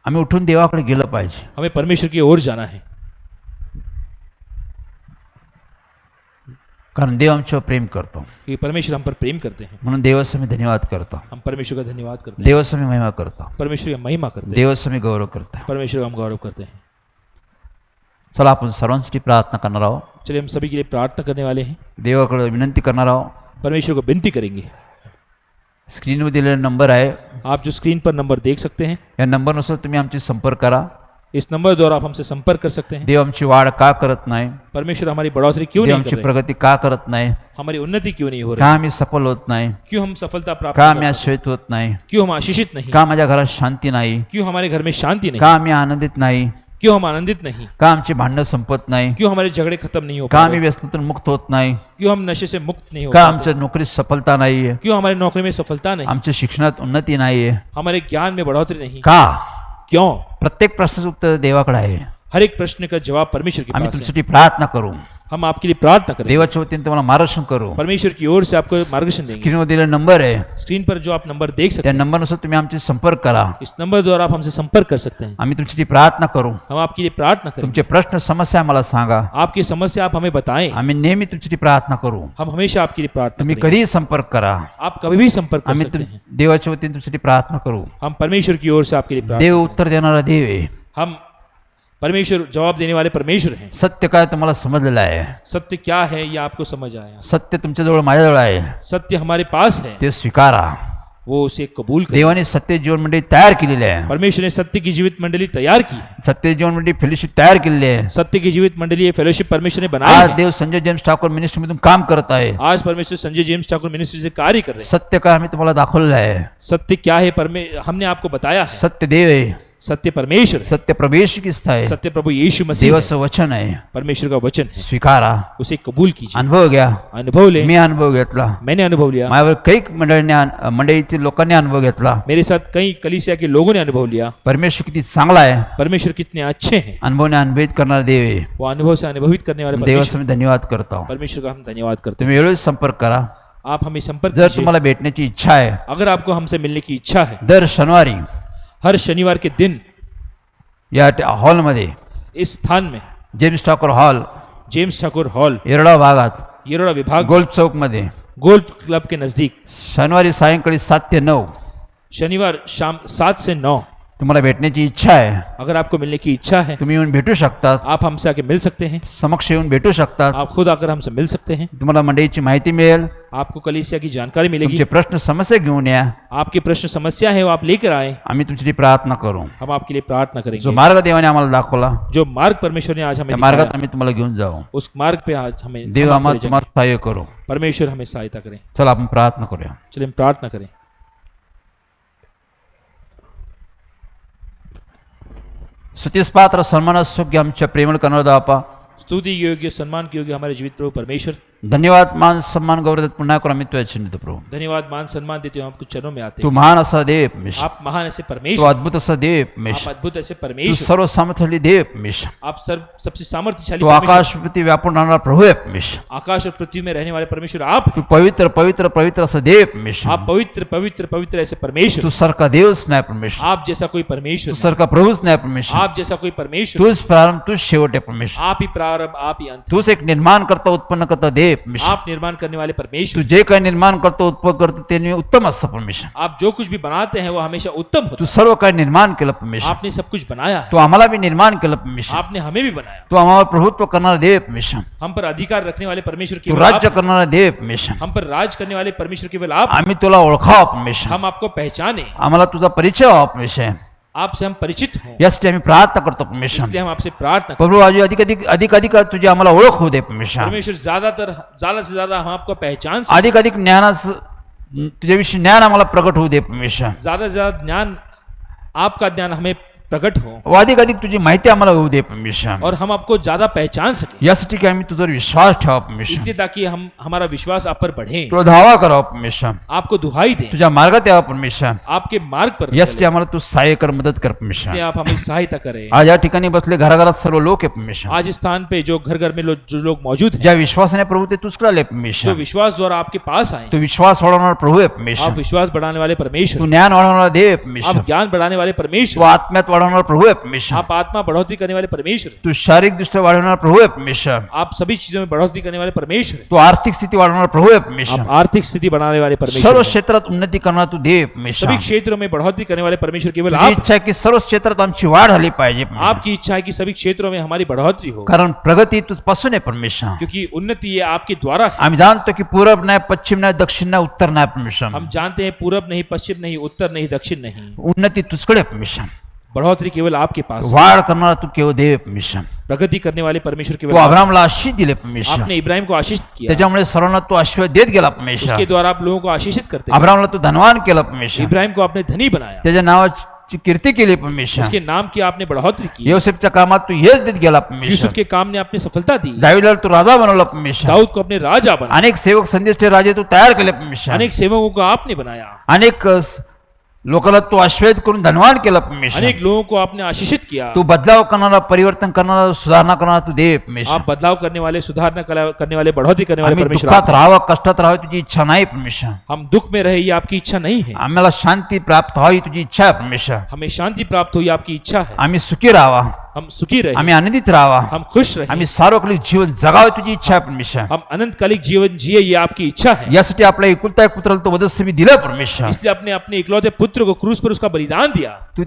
आम्ही उठून देवाकडे गेलं पाहिजे. हमें परमेश्वर की ओर जाना है. कारण देव आमच्यावर प्रेम करतो. कि परमेश्वर हम पर प्रेम करते हैं. म्हणून देवास मी धन्यवाद करतो. हम परमेश्वर का धन्यवाद करते हैं. देवास मी महिमा करतो. परमेश्वर की महिमा करते हैं. देवास मी गौरव करतो. परमेश्वर का हम गौरव करते हैं. चला आपण सर्वांसाठी प्रार्थना करणार आहोत. चलिए हम सभी के लिए प्रार्थना करने वाले हैं. देवाकडे विनंती करणार आहोत. परमेश्वर को विनती करेंगे. स्क्रीनवर दिलेला नंबर आहे, आप जो स्क्रीन पर नंबर देख सकते हैं, या नंबरनुसार तुम्ही आमचे संपर्क करा. इस नंबर द्वारा आप हमसे संपर्क कर सकते हैं. देव आमची वाढ का करत नाही, परमेश्वर हमारी बढ़ोतरी क्यों देव नहीं आमची कर रहे, प्रगती का करत नाही, हमारी उन्नति क्यों नहीं हो का रही, आम्ही सफल होत नाही, क्यों हम सफलता प्राप्त का नहीं आम्ही कर आश्चर्यित होत नाही, पाते? क्यों हम आशीषित नहीं, का माझ्या घरात शांती नाही, क्यों हमारे घर में शांति नहीं, का आम्ही आनंदित नाही, क्यों हम आनंदित नहीं, का आमची भांडणं संपत नाही, क्यों हमारे झगड़े खत्म नहीं हो का पा आम्ही रहे, व्यसनातून मुक्त होत नाही, क्यों हम नशे से मुक्त नहीं हो का पाते, आमच्या नोकरीत सफलता नाहीये, क्यों हमारी नौकरी में सफलता नहीं, आमच्या शिक्षणात उन्नती नाहीये, हमारे ज्ञान में बढ़ोतरी नहीं, का? क्यों? प्रत्येक प्रश्नाचं उत्तर देवाकडे आहे. हर एक प्रश्न का जवाब परमेश्वर के आम्ही पास है. तुमच्यासाठी प्रार्थना करू. हम आपके लिए प्रार्थना करें. देवाच्या वतीने तुम्हाला मार्गदर्शन करू. परमेश्वर की ओर से आपको मार्गदर्शन देंगे. स्क्रीनवर दिलेला नंबर आहे, स्क्रीन पर जो आप नंबर देख सकते त्या हैं, नंबरनुसार तुम्ही आमचे संपर्क करा. इस नंबर द्वारा आप हमसे संपर्क कर सकते हैं. आम्ही तुमच्यासाठी प्रार्थना करू. हम आपके लिए प्रार्थना करें. तुमचे प्रश्न समस्या आम्हाला सांगा. आपकी समस्या आप हमें बताएं. आम्ही नेहमी तुमच्यासाठी प्रार्थना करू. हम हमेशा आपके लिए प्रार्थना तुम्ही करेंगे. कधीही संपर्क करा. आप कभी भी संपर्क कर आम्ही सकते हैं. देवाच्या वतीने तुमच्यासाठी प्रार्थना करू. हम परमेश्वर की ओर से आपके लिए प्रार्थना. देव उत्तर देणारा देव आहे. हम परमेश्वर जवाब देने वाले परमेश्वर हैं. सत्य काय तुम्हाला समजलेलं आहे. सत्य क्या है ये आपको समझ आया. सत्य तुमच्याजवळ माझ्याजवळ आहे. सत्य हमारे पास है, ते स्वीकारा. वो उसे कबूल करें. देवाने सत्य जीवन मंडळी तयार केलेली आहे. परमेश्वर ने सत्य की जीवित मंडली तैयार की है. सत्य जीवन मंडळी फेलोशिप तयार केलेली आहे. सत्य की जीवित मंडली ये फेलोशिप परमेश्वर ने बनाई आज है. देव संजय जेम्स ठाकूर मिनिस्ट्री मधून काम करत आहे. आज परमेश्वर संजय जेम्स ठाकुर मिनिस्ट्री से कार्य कर रहे हैं. सत्य काय आम्ही तुम्हाला दाखवलेलं आहे. सत्य क्या है हमने आपको बताया है. सत्य देव आहे. सत्य परमेश्वर है. सत्य प्रभेश किस्त आहे. सत्य प्रभु यीशु मसीह है. देवाचं वचन आहे. परमेश्वर का वचन है, स्वीकारा. उसे कबूल कीजिए. अनुभव घ्या. अनुभव ले. मी अनुभव घेतला. मैंने अनुभव लिया. माझ्यावर काही मंडळीतील लोकांनी अनुभव घेतला. मेरे साथ कई कलीसिया के लोगों ने अनुभव लिया. परमेश्वर किती चांगला आहे. परमेश्वर कितने अच्छे हैं. अनुभवने अनुभवित करणारा देव आहे. वो अनुभव से अनुभवित करने वाले देवाचा परमेश्वर. मी धन्यवाद करतो. परमेश्वर का हम धन्यवाद करते तुम्ही वेळोवेळी संपर्क करा. हैं. आप हमें संपर्क जर कीजिए. तुम्हाला भेटण्याची इच्छा आहे, अगर आपको हमसे मिलने की इच्छा है, दर शनिवारी हर शनिवार के दिन या हॉलमध्ये, इस स्थान में James Thakur hall, James Thakur hall, Yerala भागात, येरोड़ा विभाग, गोल्फ चौक मध्ये गोल्फ क्लब के नजदीक, शनिवारी सायंकाळी 7 ते 9 शनिवार शाम 7 से 9. तुम्हाला भेटण्याची इच्छा आहे, अगर आपको मिलने की इच्छा है, तुम्ही येऊन भेटू शकतात. आप हमसे आके मिल सकते हैं. समक्ष येऊन भेटू शकतात. आप खुद आकर हमसे मिल सकते हैं. तुम्हाला मंडळीची माहिती मिळेल. आपको कलीसिया की जानकारी मिलेगी. तुमचे प्रश्न समस्या घेऊन या. आपके प्रश्न समस्या है वो आप लेकर आए. आम्ही तुमची प्रार्थना करू. हम आपके लिए प्रार्थना जो करेंगे. मार्ग देवाने आम्हाला दाखवला, जो मार्ग परमेश्वर ने आज हमें त्या मार्गात दिखाया, आम्ही तुम्हाला घेऊन जाऊ. उस मार्ग पे आज हमें देव हम आम्हाला आपको ले तुम्हाला सहाय्य करू. जाएं. परमेश्वर हमें सहायता करें. चला आपण प्रार्थना करूया. चलिए हम प्रार्थना करें. स्तुतीस पात्र सन्मानास योग्य आमच्या प्रेमळ करणारा बापा, स्तुति योग्य सम्मान के योग्य हमारे जीवित प्रभु परमेश्वर, धन्यवाद, मान सन्मान गौरव पुन्हा करू आम्ही तुझ्या चिन्हित प्रभू. धन्यवाद मान सम्मान देते हो. आपको चरणों में आते तू हैं. महान असा देव परमेश्वर, आप महान ऐसे तू परमेश्वर, अद्भुत असा देव आप परमेश्वर, अद्भुत ऐसे तू परमेश्वर, सर्व सामर्थ्यशाली देव परमेश्वर, आप सबसे सामर्थ्यशाली तू परमेश्वर, आकाशपती व्यापून राहणारा प्रभू आहे परमेश्वर. आकाश और पृथ्वी में रहने वाले परमेश्वर आप तू पवित्र पवित्र पवित्र असा देव परमेश्वर. आप पवित्र पवित्र पवित्र ऐसे परमेश्वर. तू सारखा देवच नाही परमेश्वर. आप जैसा कोई परमेश्वर तू नहीं. सारखा प्रभूच नाही परमेश्वर. आप जैसा कोई परमेश्वर, तूच प्रारंभ, तूच शेवट आहे परमेश्वर. आप ही प्रारंभ, आप ही अंत. तूच एक निर्माण करता उत्पन्न करता देव परमेश्वर. आप निर्माण करने वाले तू परमेश्वर. जे काही निर्माण करतो उत्पन्न करतो ते नेहमी उत्तम असतं परमेश्वर. आप जो कुछ भी बनाते हैं वो हमेशा उत्तम होता तू सर्व काही निर्माण केलं परमेश्वर. है. आपने सब कुछ बनाया है. तू आम्हाला बी निर्माण केलं परमेश्वर. आपने हमें भी बनाया. तू आम्हाला प्रभुत्व करणारा देव परमेश्वर. हम पर अधिकार रखने वाले परमेश्वर तू केवल राज्य आप हैं. करणारा देव परमेश्वर. हम पर राज करने वाले परमेश्वर केवल आप हैं. आम्ही तुला ओळखावं परमेश्वर. हम आपको पहचाने, आम्हाला तुझा परिचय व्हावा परमेश्वर. आपसे हम परिचित हों. यासाठी आम्ही प्रार्थना करतो परमेश्वर. इसलिए हम आपसे प्रार्थना करते प्रभू आज अधिक अधिक अधिक अधिक तुझी आम्हाला ओळख होऊ दे हैं. परमेश्वर. परमेश्वर ज्यादा से ज्यादा हम आपको पहचान सकें. अधिक अधिक ज्ञानाचं तुझ्याविषयी ज्ञान आम्हाला प्रकट होऊ दे परमेश्वर. ज्यादा से ज्यादा ज्ञान, आपका ज्ञान हमें प्रकट हो व अधिक अधिक तुझी माहिती आम्हाला होऊ दे परमेश्वर. और हम आपको ज्यादा पहचान सके. यासाठी की आम्ही तुझ्यावर विश्वास ठेवा परमेश्वर. इसलिए ताकि हमारा विश्वास आप पर बढ़े, तुला धावा करावा परमेश्वर. आपको दुहाई दें, तुझ्या मार्गात यावा परमेश्वर. आपके मार्ग पर यासाठी चलें. आम्हाला तू सहाय्य कर, मदत कर इसलिए परमेश्वर. आप हमें सहायता करें. आज या ठिकाणी बसले घराघरात सर्व लोक आहे परमेश्वर. आज इस स्थान पे जो घर घर में जो लोग मौजूद हैं, ज्या विश्वासाने प्रभू ते तुझकडे आले जो परमेश्वर. विश्वास द्वारा आपके पास आए, तू विश्वास वाढवणारा प्रभू आहे आप परमेश्वर. विश्वास बढ़ाने वाले तू परमेश्वर, ज्ञान वाढवणारा देव आहे आप परमेश्वर. ज्ञान बढ़ाने वाले तू परमेश्वर, आत्म्यात वाढवणारा प्रभू आहे परमेश्वर. आप आत्मा बढ़ोतरी करने वाले परमेश्वर हैं. तू शारीरिक दृष्ट्या वाढवणारा प्रभू आहे परमेश्वर. आप सभी चीजों में बढ़ोतरी करने वाले परमेश्वर हैं. तू आर्थिक स्थिती वाढवणारा प्रभू आहे परमेश्वर. आप आर्थिक स्थिति बनाने वाले परमेश्वर सर्व हैं. क्षेत्रात उन्नती करणारा तू देव आहे परमेश्वर. सभी क्षेत्रों में बढ़ोतरी करने वाले परमेश्वर केवल तुझी आप. इच्छा आहे की सर्व क्षेत्रात आमची वाढ झाली पाहिजे परमेश्वर. आपकी इच्छा है कि सभी क्षेत्रों में हमारी बढ़ोतरी हो, कारण प्रगती तुझपासून आहे परमेश्वर. क्योंकि उन्नति ये आपके द्वारा है. आम्ही जाणतो की पूरब नाही, पश्चिम नाही, दक्षिण नाही, उत्तर नाही परमेश्वर. हम जानते हैं पूरब नहीं, पश्चिम नहीं, उत्तर नहीं, दक्षिण नहीं. उन्नती तुझकडे आहे परमेश्वर. बढ़ोतरी केवल आपके पास है. वाढ करणारा तू केवळ देव आहे परमेश्वर. प्रगति करने वाले परमेश्वर तू केवल आप. अब्रामला आशीष दिले परमेश्वर. आपने इब्राहिम को आशीषित किया, त्याच्यामुळे सर्वांना तू आशीर्वाद देत गेला परमेश्वर. उसके द्वारा आप लोगों को आशीषित करते हैं. अब्रामला तू धनवान केला परमेश्वर. इब्राहिम को आपने धनी बनाया, त्याच्या नावाची कीर्ती केली परमेश्वर. उसके नाम की आपने बढ़ोतरी की. योसेफच्या कामात तू यश देत गेला यूसुफ परमेश्वर. के काम ने आपने सफलता दी. दावीदला तू राजा बनवला परमेश्वर. दाऊद को अपने राजा बना. अनेक सेवक संदेशचे राजे तू तयार केले परमेश्वर. अनेक सेवकों को आपने बनाया. अनेक लोकांना तू आशीर्वाद करून धनवान केला परमेश्वर. अनेक लोगों को आपने आशीषित किया. तू बदलाव करणारा, परिवर्तन करणारा, सुधारणा करणारा तू देव परमेश्वर. आप बदलाव करने वाले, सुधारना करने वाले, बढ़ोतरी करने वाले आम्ही परमेश्वर दुःखात आप. राहावं, कष्टात राहावं तुझी इच्छा नाही परमेश्वर. हम दुख में रहे ये आपकी इच्छा नहीं है. आम्हाला शांती प्राप्त व्हावी तुझी इच्छा आहे परमेश्वर. हमें शांति प्राप्त हो ये आपकी इच्छा है. आम्ही सुखी राहावा, हम सुखी रहे, आम्ही आनंदित राहावा, हम खुश रहे, आम्ही सार्वकालिक जीवन जगावे तुझी इच्छा आहे परमेश्वर. हम अनंतकालिक जीवन जिए ये आपकी इच्छा है. यासाठी आपल्या एकुलता एक पुत्राला तो वधस्तवी दिला परमेश्वर. इसलिए आपने अपने इकलौते पुत्र को क्रूस पर उसका बलिदान दिया. तू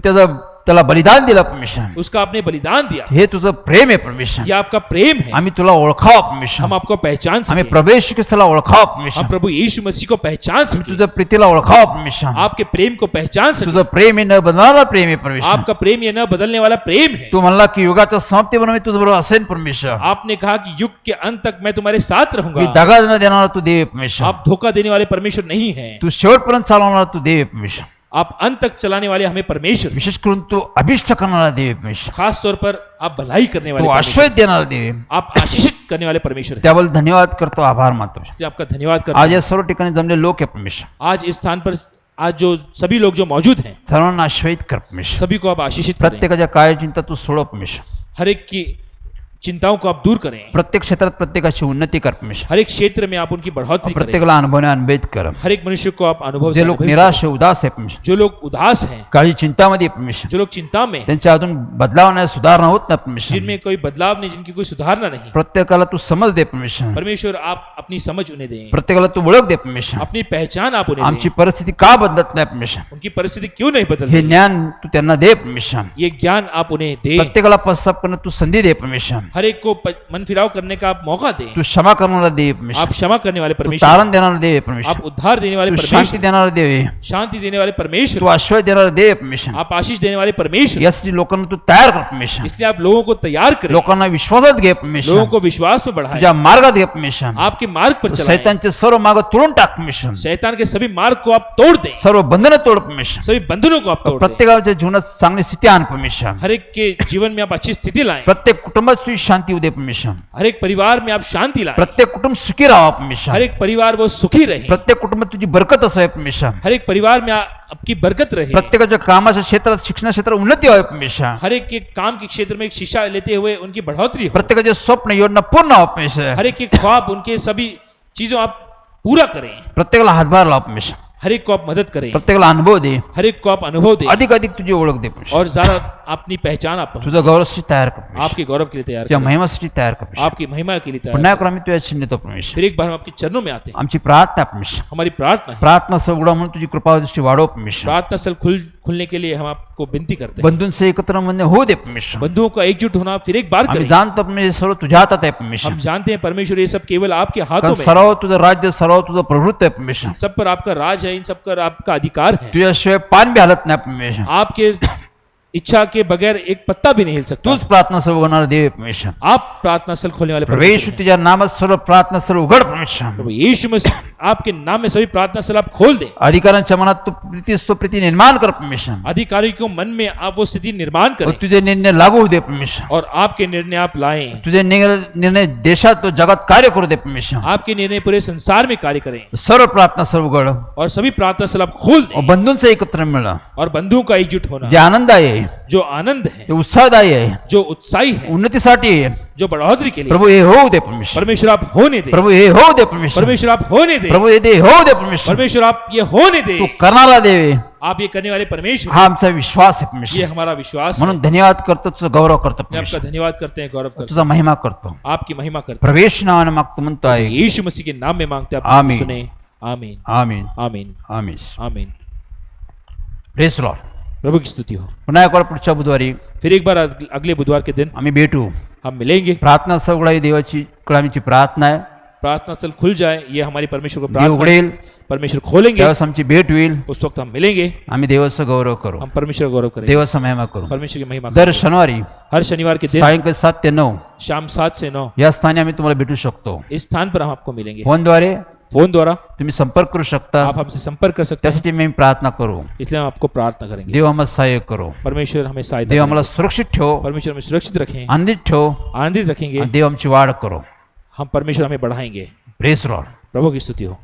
त्याला बलिदान दिला परमेश्वर. उसका आपने बलिदान दिया. हे तुझं प्रेम आहे परमेश्वर. ये आपका प्रेम है. आम्ही तुला ओळखावा परमेश्वर. हम आपको पहचान आम्ही सके. प्रवेश ख्रिस्ताला ओळखावा हम परमेश्वर. प्रभु यीशु मसीह को पहचान सके. तुझं प्रीतीला ओळखावा परमेश्वर. आपके प्रेम को पहचान सके. तुझं प्रेम हे न बदलणारा प्रेम आहे परमेश्वर. आपका प्रेम ये न बदलने वाला प्रेम है. तू म्हणला की युगाच्या समाप्ती बनवे तुझं बरोबर असेल परमेश्वर. आपने कहा कि युग के अंत तक मैं तुम्हारे साथ मी रहूंगा. दगा न देणारा तू देव परमेश्वर. आप धोखा देने वाले परमेश्वर नहीं है. तू शेवटपर्यंत चालवणारा तू देव परमेश्वर. आप अंत तक चलाने वाले हमें परमेश्वर. विशेष करून तू अभिष्ट करणारा देव परमेश्वर. खास तौर पर आप भलाई करने वाले तू परमेश्वर. आश्रय देणारा देव आहे. आप आशीषित करने वाले परमेश्वर हैं. त्याबद्दल धन्यवाद करतो, आभार मानतो. इसलिए आपका धन्यवाद करता आज हूं. या सर्व ठिकाणी जमले लोक आहे परमेश्वर. आज इस स्थान पर आज जो सभी लोग जो मौजूद हैं सर्वांना आश्रयित कर परमेश्वर. सभी को आप आशीषित करें. प्रत्येकाच्या काळजी चिंता तू सोडव परमेश्वर. हर एक की चिंताओं को आप दूर करें. प्रत्येक क्षेत्रात प्रत्येकाची उन्नती कर परमेश्वर. हर एक क्षेत्र में आप उनकी बढ़ोतरी करें. प्रत्येकाला अनुभवणे अनुभेद कर. हर एक मनुष्य को आप अनुभव से जे लोक अनुभव निराश आहे, उदास आहे परमेश्वर, करें. जो लोग उदास हैं, काळजी चिंतामध्ये आहे परमेश्वर, जो लोग चिंता में हैं, त्यांच्या अजून बदलाव नाही, सुधारणा होत नाही परमेश्वर. जिनमें कोई बदलाव नहीं, जिनकी कोई सुधारना नहीं, प्रत्येकाला तू समज दे परमेश्वर. परमेश्वर आप अपनी समझ उन्हें दें. प्रत्येकाला तू ओळख दे परमेश्वर. अपनी पहचान आप उन्हें आमची दें. परिस्थिती का बदलत नाही परमेश्वर, उनकी परिस्थिति क्यों नहीं हे बदलती, ज्ञान तू त्यांना दे परमेश्वर. ये ज्ञान आप उन्हें दें. प्रत्येकाला पश्चाताप करण्यात तू संधी दे परमेश्वर. हर एक को मन फिराव करने का आप मौका दें. तू क्षमा करणारा दे परमेश्वर. आप क्षमा करने वाले तू परमेश्वर, तारण देणारा दे परमेश्वर. आप उद्धार देने वाले तू शांती परमेश्वर, देणारा देव, शांति देने वाले तू परमेश्वर, आश्रय देणारा दे परमेश्वर. आप आशीष देने वाले परमेश्वर. यासाठी लोकांना तू तयार कर परमेश्वर. इसलिए आप लोगों को तैयार करें, लोकांना विश्वासात घे लोगों परमेश्वर. को विश्वास में बढ़ाएं, तुझ्या मार्गात घे परमेश्वर. आपके मार्ग पर चलाएं. शैतानचे सर्व मार्ग तोडून टाक परमेश्वर. शैतान के सभी मार्ग को आप तोड़ दें, सर्व बंधनं तोड परमेश्वर. सभी बंधनों को आप तोड़ दें. प्रत्येकाच्या जीवनात चांगली स्थिती आण परमेश्वर. हर एक के जीवन में आप अच्छी स्थिति लाएं. प्रत्येक कुटुंबात तुझी शांती उदे परमेश्वर. हर एक परिवार में आप शांति लाएं. प्रत्येक कुटुंब सुखी राहा हर परमेश्वर. एक परिवार वो सुखी रहे. प्रत्येक कुटुंबात तुझी बरकत असावी परमेश्वर. हर एक परिवार में आपकी बरकत रहे. प्रत्येकाच्या कामाच्या क्षेत्रात, शिक्षण क्षेत्रात उन्नती व्हावी परमेश्वर. हर एक के काम के क्षेत्र में एक शिक्षा लेते हुए उनकी बढ़ोतरी हो. प्रत्येकाचे स्वप्न योजना पूर्ण व्हावं परमेश्वर. हर एक के ख्वाब, उनके सभी चीजों आप पूरा करें. प्रत्येकाला हातभार लाव परमेश्वर. हर एक को आप मदद करें. प्रत्येकाला अनुभव दे. हर एक को आप अनुभव दें अधिक अधिक तुझी ओळख दे परमेश्वर. और ज्यादा अपनी पहचान आप तुझं गौरवसाठी तयार कर परमेश्वर. आपके गौरव के लिए तैयार तुझ्या करें. महिमासाठी तयार कर परमेश्वर. आपकी महिमा के लिए तैयार पुन्हा करें. एकदा आम्ही तुझ्या चिन्हित परमेश्वर. फिर एक बार हम आपके चरणों में आते हैं. आमची प्रार्थना परमेश्वर. हमारी प्रार्थना है, प्रार्थना सगळं म्हणून तुझी कृपा दृष्टी वाढव परमेश्वर. प्रार्थना स्थल खुलने के लिए हम आपको विनती करते हैं. बंधूंचे एकत्र म्हणणे होऊ दे परमेश्वर. बंधुओं का एकजुट होना फिर एक बार आम्ही करें. जाणतो परमेश्वर सर्व तुझ्या हातात आहे परमेश्वर. हम जानते हैं परमेश्वर ये सब केवल आपके हाथों कारण में है. सर्व तुझं राज्य, सर्व तुझं प्रभुत्व आहे परमेश्वर. सब पर आपका राज है, इन सब पर आपका अधिकार है. तुझ्याशिवाय पान बी हलत नाही परमेश्वर. आपके इच्छा के बगैर एक पत्ता भी नहीं हिल सकता. तूच प्रार्थना सर्व होणार देव आहे परमेश्वर. आप प्रार्थना स्थल खोलने वाले प्रवेश परमेश्वर हैं. तुझ्या नामात सर्व प्रार्थना सर्व उघड परमेश्वर. प्रभु यीशु मसीह आपके नाम में सभी प्रार्थना स्थल आप खोल दें. अधिकाऱ्यांच्या मनात तू प्रीती निर्माण कर परमेश्वर. अधिकारियों के मन में आप वो स्थिति निर्माण व करें तुझे निर्णय लागू होऊ दे परमेश्वर. और आपके निर्णय आप लाएं. तुझे निर्णय देशात व जगात कार्य करू दे परमेश्वर. आपके निर्णय पूरे संसार में कार्य करें सर्व प्रार्थना सर्व उघड. और सभी प्रार्थना स्थल आप खोल व दें. बंधूंचं एकत्र मिळणं और बंधुओं का एकजुट होना जे आनंददायी आहे, जो आनंद है, ते उत्साहदायी आहे, जो उत्साही है, उन्नतीसाठी आहे. जो बढ़ोतरी के लिए, प्रभू हे होऊ दे परमेश्वर. परमेश्वर आप होने दे. प्रभू हे होऊ दे परमेश्वर. परमेश्वर आप होने दे. प्रभू हे दे होऊ दे परमेश्वर. परमेश्वर आप ये होने दे. तू करणारा देव आहे. आप ये करने वाले परमेश्वर हा आमचा विश्वास आहे ये परमेश्वर. हमारा विश्वास है. म्हणून धन्यवाद करतो, तुझा गौरव करतो मैं आपका परमेश्वर, धन्यवाद करते हैं, गौरव करते तुझा महिमा करतो. हैं, आपकी महिमा करते प्रवेश नावानं मागतो म्हणतो हैं. आहे. यीशु मसीह के नाम में मांगते हैं, आप आमीन. सुने. आमीन, आमीन आमीन, आमीन. आमीन. Praise Lord. प्रभु की स्तुति हो. पुन्हा एक वेळ पुढच्या बुधवारी फिर एक बार अगले बुधवार के दिन आम्ही भेटू. हम मिलेंगे. प्रार्थना सगळा ही देवाची कळामीची प्रार्थना आहे. प्रार्थना स्थल खुल जाए, ये हमारी परमेश्वर को देव प्रार्थना है. उघडेल परमेश्वर खोलेंगे, त्यावेळेस आमची भेट होईल. उस वक्त हम मिलेंगे. आम्ही देवाचं गौरव करू, हम परमेश्वर का गौरव करेंगे, देवाचं महिमा करू. परमेश्वर की महिमा दर करेंगे. शनिवारी हर शनिवार के दिन सायंकाळी 7 ते 9 शाम 7 से 9 या स्थानी आम्ही तुम्हाला भेटू शकतो. इस स्थान पर हम आपको मिलेंगे. फोनद्वारे फोन द्वारा तुम्ही संपर्क करू शकता. आप हमसे संपर्क कर सकते हैं, त्यासाठी मी प्रार्थना करू. इसलिए हम आपको प्रार्थना करेंगे. देव आम्हाला सहाय्य करू. परमेश्वर हमें सहायता देव करें. आम्हाला सुरक्षित ठेव, परमेश्वर हमें सुरक्षित रखें, आनंदित ठेव, आनंदित रखेंगे. आणि देव आमची वाढ करो. हम परमेश्वर हमें बढ़ाएंगे. Praise Lord. प्रभु की स्तुति हो.